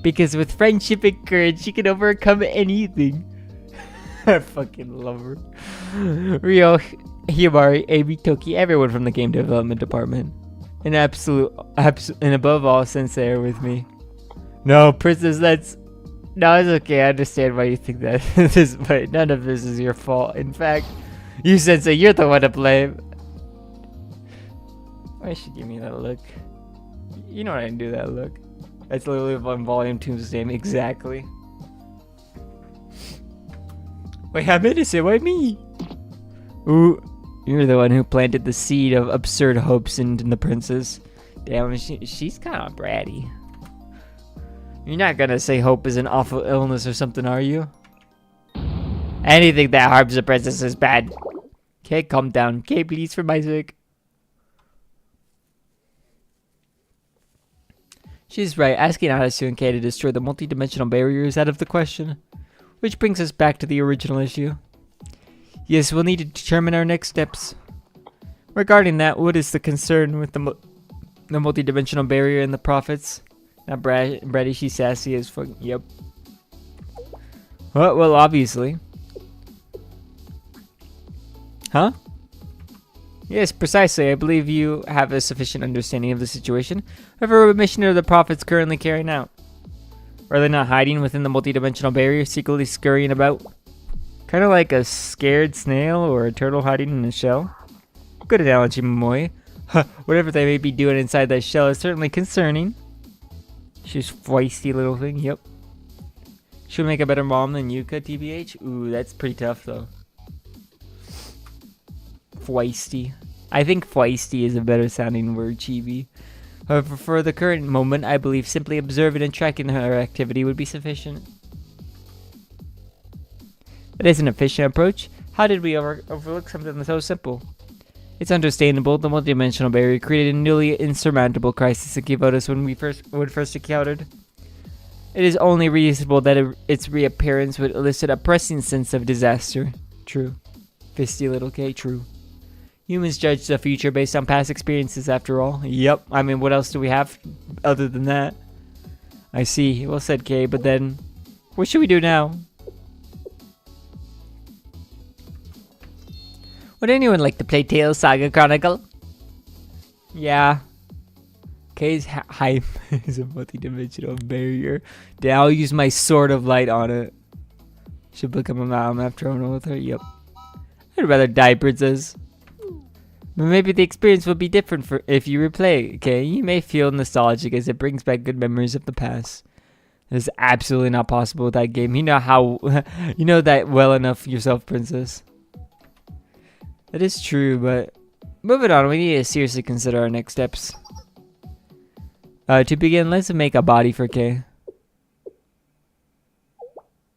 Because with friendship and courage, you can overcome anything. I fucking love her. Ryo, Hiyamari, Amy, Toki, everyone from the game development department. And and above all, Sensei are with me. No, Princess, no, it's okay. I understand why you think that. But none of this is your fault. In fact, you Sensei, you're the one to blame. Why should you give me that look? You know I didn't do that look. That's literally on Volume 2's name. Exactly. Wait, I'm innocent. Why me? Ooh, you're the one who planted the seed of absurd hopes in the princess. Damn, she's kind of bratty. You're not gonna say hope is an awful illness or something, are you? Anything that harms the princess is bad. Okay, calm down. Okay, please, for my sake. She's right. Asking Hadisu and Kay to destroy the multidimensional barrier is out of the question. Which brings us back to the original issue. Yes, we'll need to determine our next steps. Regarding that, what is the concern with the multidimensional barrier and the prophets? Not bratty, she's sassy as fuck. Yep. Well, obviously. Huh? Yes, precisely. I believe you have a sufficient understanding of the situation. However, what mission are the prophets currently carrying out? Are they not hiding within the multidimensional barrier, secretly scurrying about? Kind of like a scared snail or a turtle hiding in a shell? Good analogy, Momoe. Whatever they may be doing inside that shell is certainly concerning. She's feisty little thing, yep. She'll make a better mom than Yuka, TBH? Ooh, that's pretty tough, though. Feisty. I think feisty is a better sounding word, Chibi. However, for the current moment, I believe simply observing and tracking her activity would be sufficient. That is an efficient approach. How did we overlook something so simple? It's understandable. The multidimensional barrier created a nearly insurmountable crisis in Kivotus when we first encountered. It is only reasonable that its reappearance would elicit a pressing sense of disaster. True. Fisty little K, true. Humans judge the future based on past experiences, after all. Yep. I mean, what else do we have other than that? I see. Well said, Kay, but then... What should we do now? Would anyone like to play Tales Saga Chronicle? Yeah. Kay's hype is a multi-dimensional barrier. Then I'll use my sword of light on it. Should become a mom after I'm with her. Yep. I'd rather die, princess. But maybe the experience will be different if you replay it, okay? You may feel nostalgic as it brings back good memories of the past. It is absolutely not possible with that game. You know how... you know that well enough yourself, princess. That is true, but... Moving on, we need to seriously consider our next steps. To begin, let's make a body for Kay.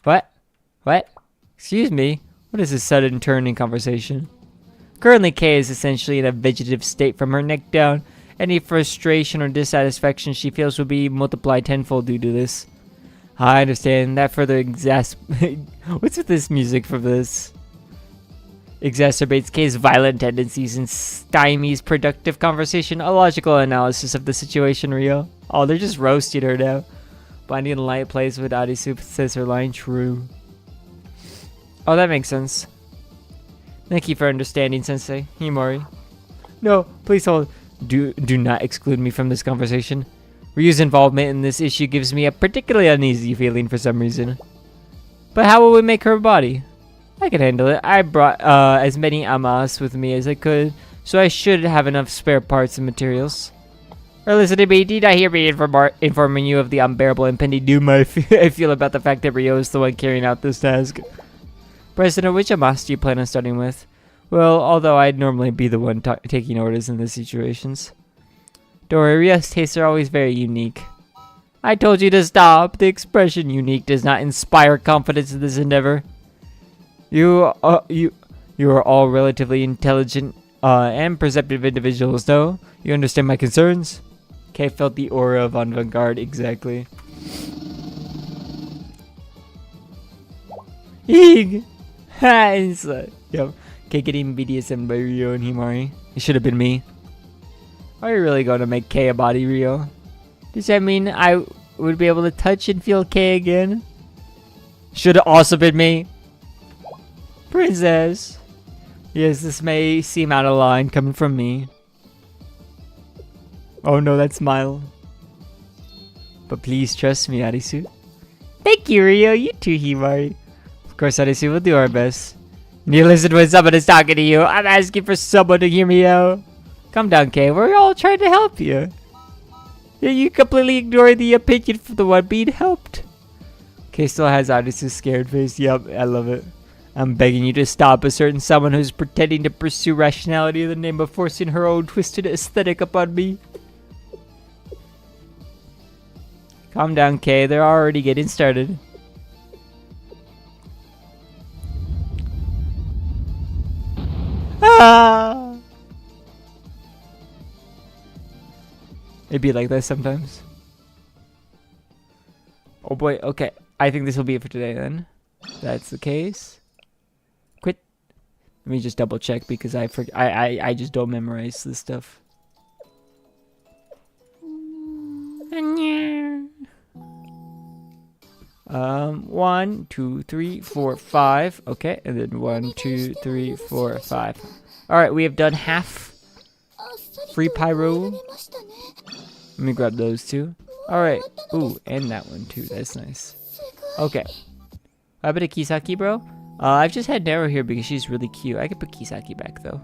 What? What? Excuse me? What is this sudden turn in conversation? Currently, Kay is essentially in a vegetative state from her neck down. Any frustration or dissatisfaction she feels will be multiplied tenfold due to this. I understand. That further What's with this music for this? Exacerbates Kay's violent tendencies and stymies productive conversation. A logical analysis of the situation, Rio. Oh, they're just roasting her now. Blinding light plays with Adisu says her line true. Oh, that makes sense. Thank you for understanding, Sensei. Himori. No, please hold. Do not exclude me from this conversation. Ryu's involvement in this issue gives me a particularly uneasy feeling for some reason. But how will we make her a body? I can handle it. I brought as many amas with me as I could, so I should have enough spare parts and materials. Or listen to me, did I hear me informing you of the unbearable impending doom I feel about the fact that Ryo is the one carrying out this task? President, which Amas do you plan on starting with? Well, although I'd normally be the one taking orders in these situations. Don't worry, Rio's tastes are always very unique. I told you to stop. The expression unique does not inspire confidence in this endeavor. You are all relatively intelligent and perceptive individuals, though. You understand my concerns? Kay felt the aura of avant-garde exactly. Eeg! Ha! Yep. Kay getting BDSM by Rio and Himari. It should have been me. Are you really going to make Kay a body, Rio? Does that mean I would be able to touch and feel Kay again? Should have also been me. Princess. Yes, this may seem out of line coming from me. Oh no, that smile. But please trust me, Arisu. Thank you, Rio. You too, Himari. Of course, Arisu, we'll do our best. You listen when someone is talking to you. I'm asking for someone to hear me out. Calm down, Kay. We're all trying to help you. You completely ignore the opinion from the one being helped. Kay still has Arisu's scared face. Yup, I love it. I'm begging you to stop a certain someone who's pretending to pursue rationality in the name of forcing her own twisted aesthetic upon me. Calm down, Kay. They're already getting started. Ah! It'd be like this sometimes. Oh boy, okay. I think this will be it for today then. That's the case. Quit. Let me just double check because I just don't memorize this stuff. 1, 2, 3, 4, 5. Okay, and then 1, 2, 3, 4, 5. Alright, we have done half. Free pyro. Let me grab those two. Alright. Ooh, and that one too. That's nice. Okay. How about a Kisaki, bro? I've just had Nero here because she's really cute. I could put Kisaki back though.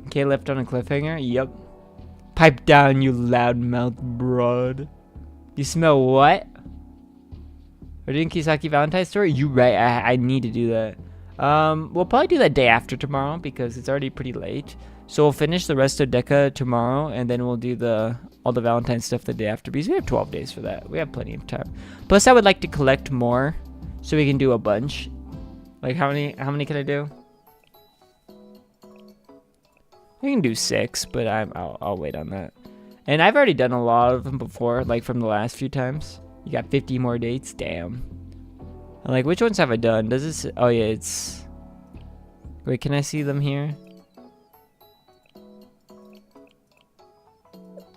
Okay, left on a cliffhanger. Yep. Pipe down, you loudmouth broad. You smell what? We're doing Kisaki Valentine's story? You right, I need to do that. We'll probably do that day after tomorrow because it's already pretty late. So we'll finish the rest of Deca tomorrow and then we'll do all the Valentine's stuff the day after because we have 12 days for that. We have plenty of time. Plus I would like to collect more so we can do a bunch. Like how many can I do? We can do 6, but I'll wait on that. And I've already done a lot of them before, like from the last few times. You got 50 more dates? Damn. I'm like, which ones have I done? Does this... Oh, yeah, it's... Wait, can I see them here?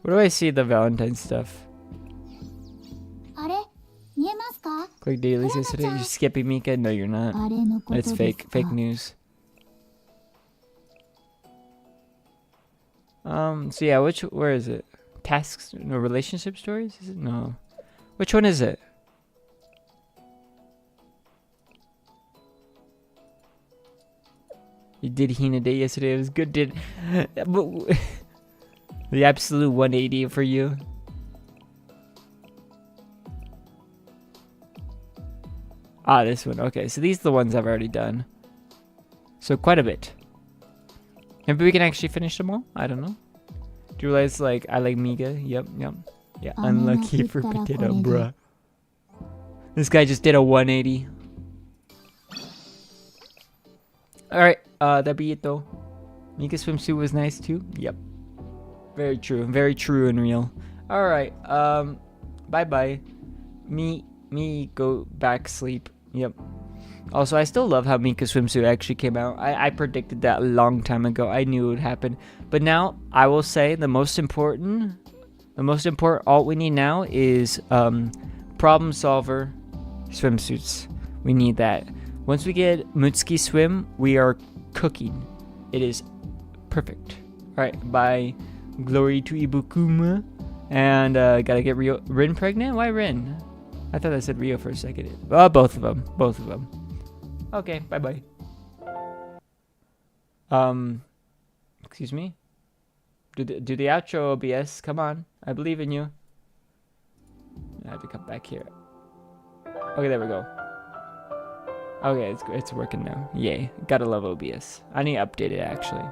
Where do I see the Valentine stuff? Click dailies yesterday. You're skipping Mika? No, you're not. That's fake. Fake news. So yeah, where is it? Tasks? No, relationship stories? Is it? No. Which one is it? You did Hina Day yesterday. It was good. Did the absolute 180 for you. Ah, this one. Okay, so these are the ones I've already done. So quite a bit. Maybe we can actually finish them all? I don't know. Do you realize, like, I like Miga? Yep. Yeah, unlucky for potato, bruh. This guy just did a 180. Alright, that'd be it though. Mika swimsuit was nice too? Yep. Very true. Very true and real. Alright, bye-bye. Me go back sleep. Yep. Also, I still love how Mika swimsuit actually came out. I predicted that a long time ago. I knew it would happen. But now, I will say the most important alt we need now is problem solver swimsuits. We need that. Once we get Mutsuki swim, we are cooking. It is perfect. Alright, bye. Glory to Ibukuma. And gotta get Rin pregnant? Why Rin? I thought I said Rio for a second. Both of them. Both of them. Okay, bye-bye. Excuse me? Do the outro, OBS. Come on. I believe in you. I have to come back here. Okay, there we go. Okay, it's working now. Yay. Gotta love OBS. I need to update it actually.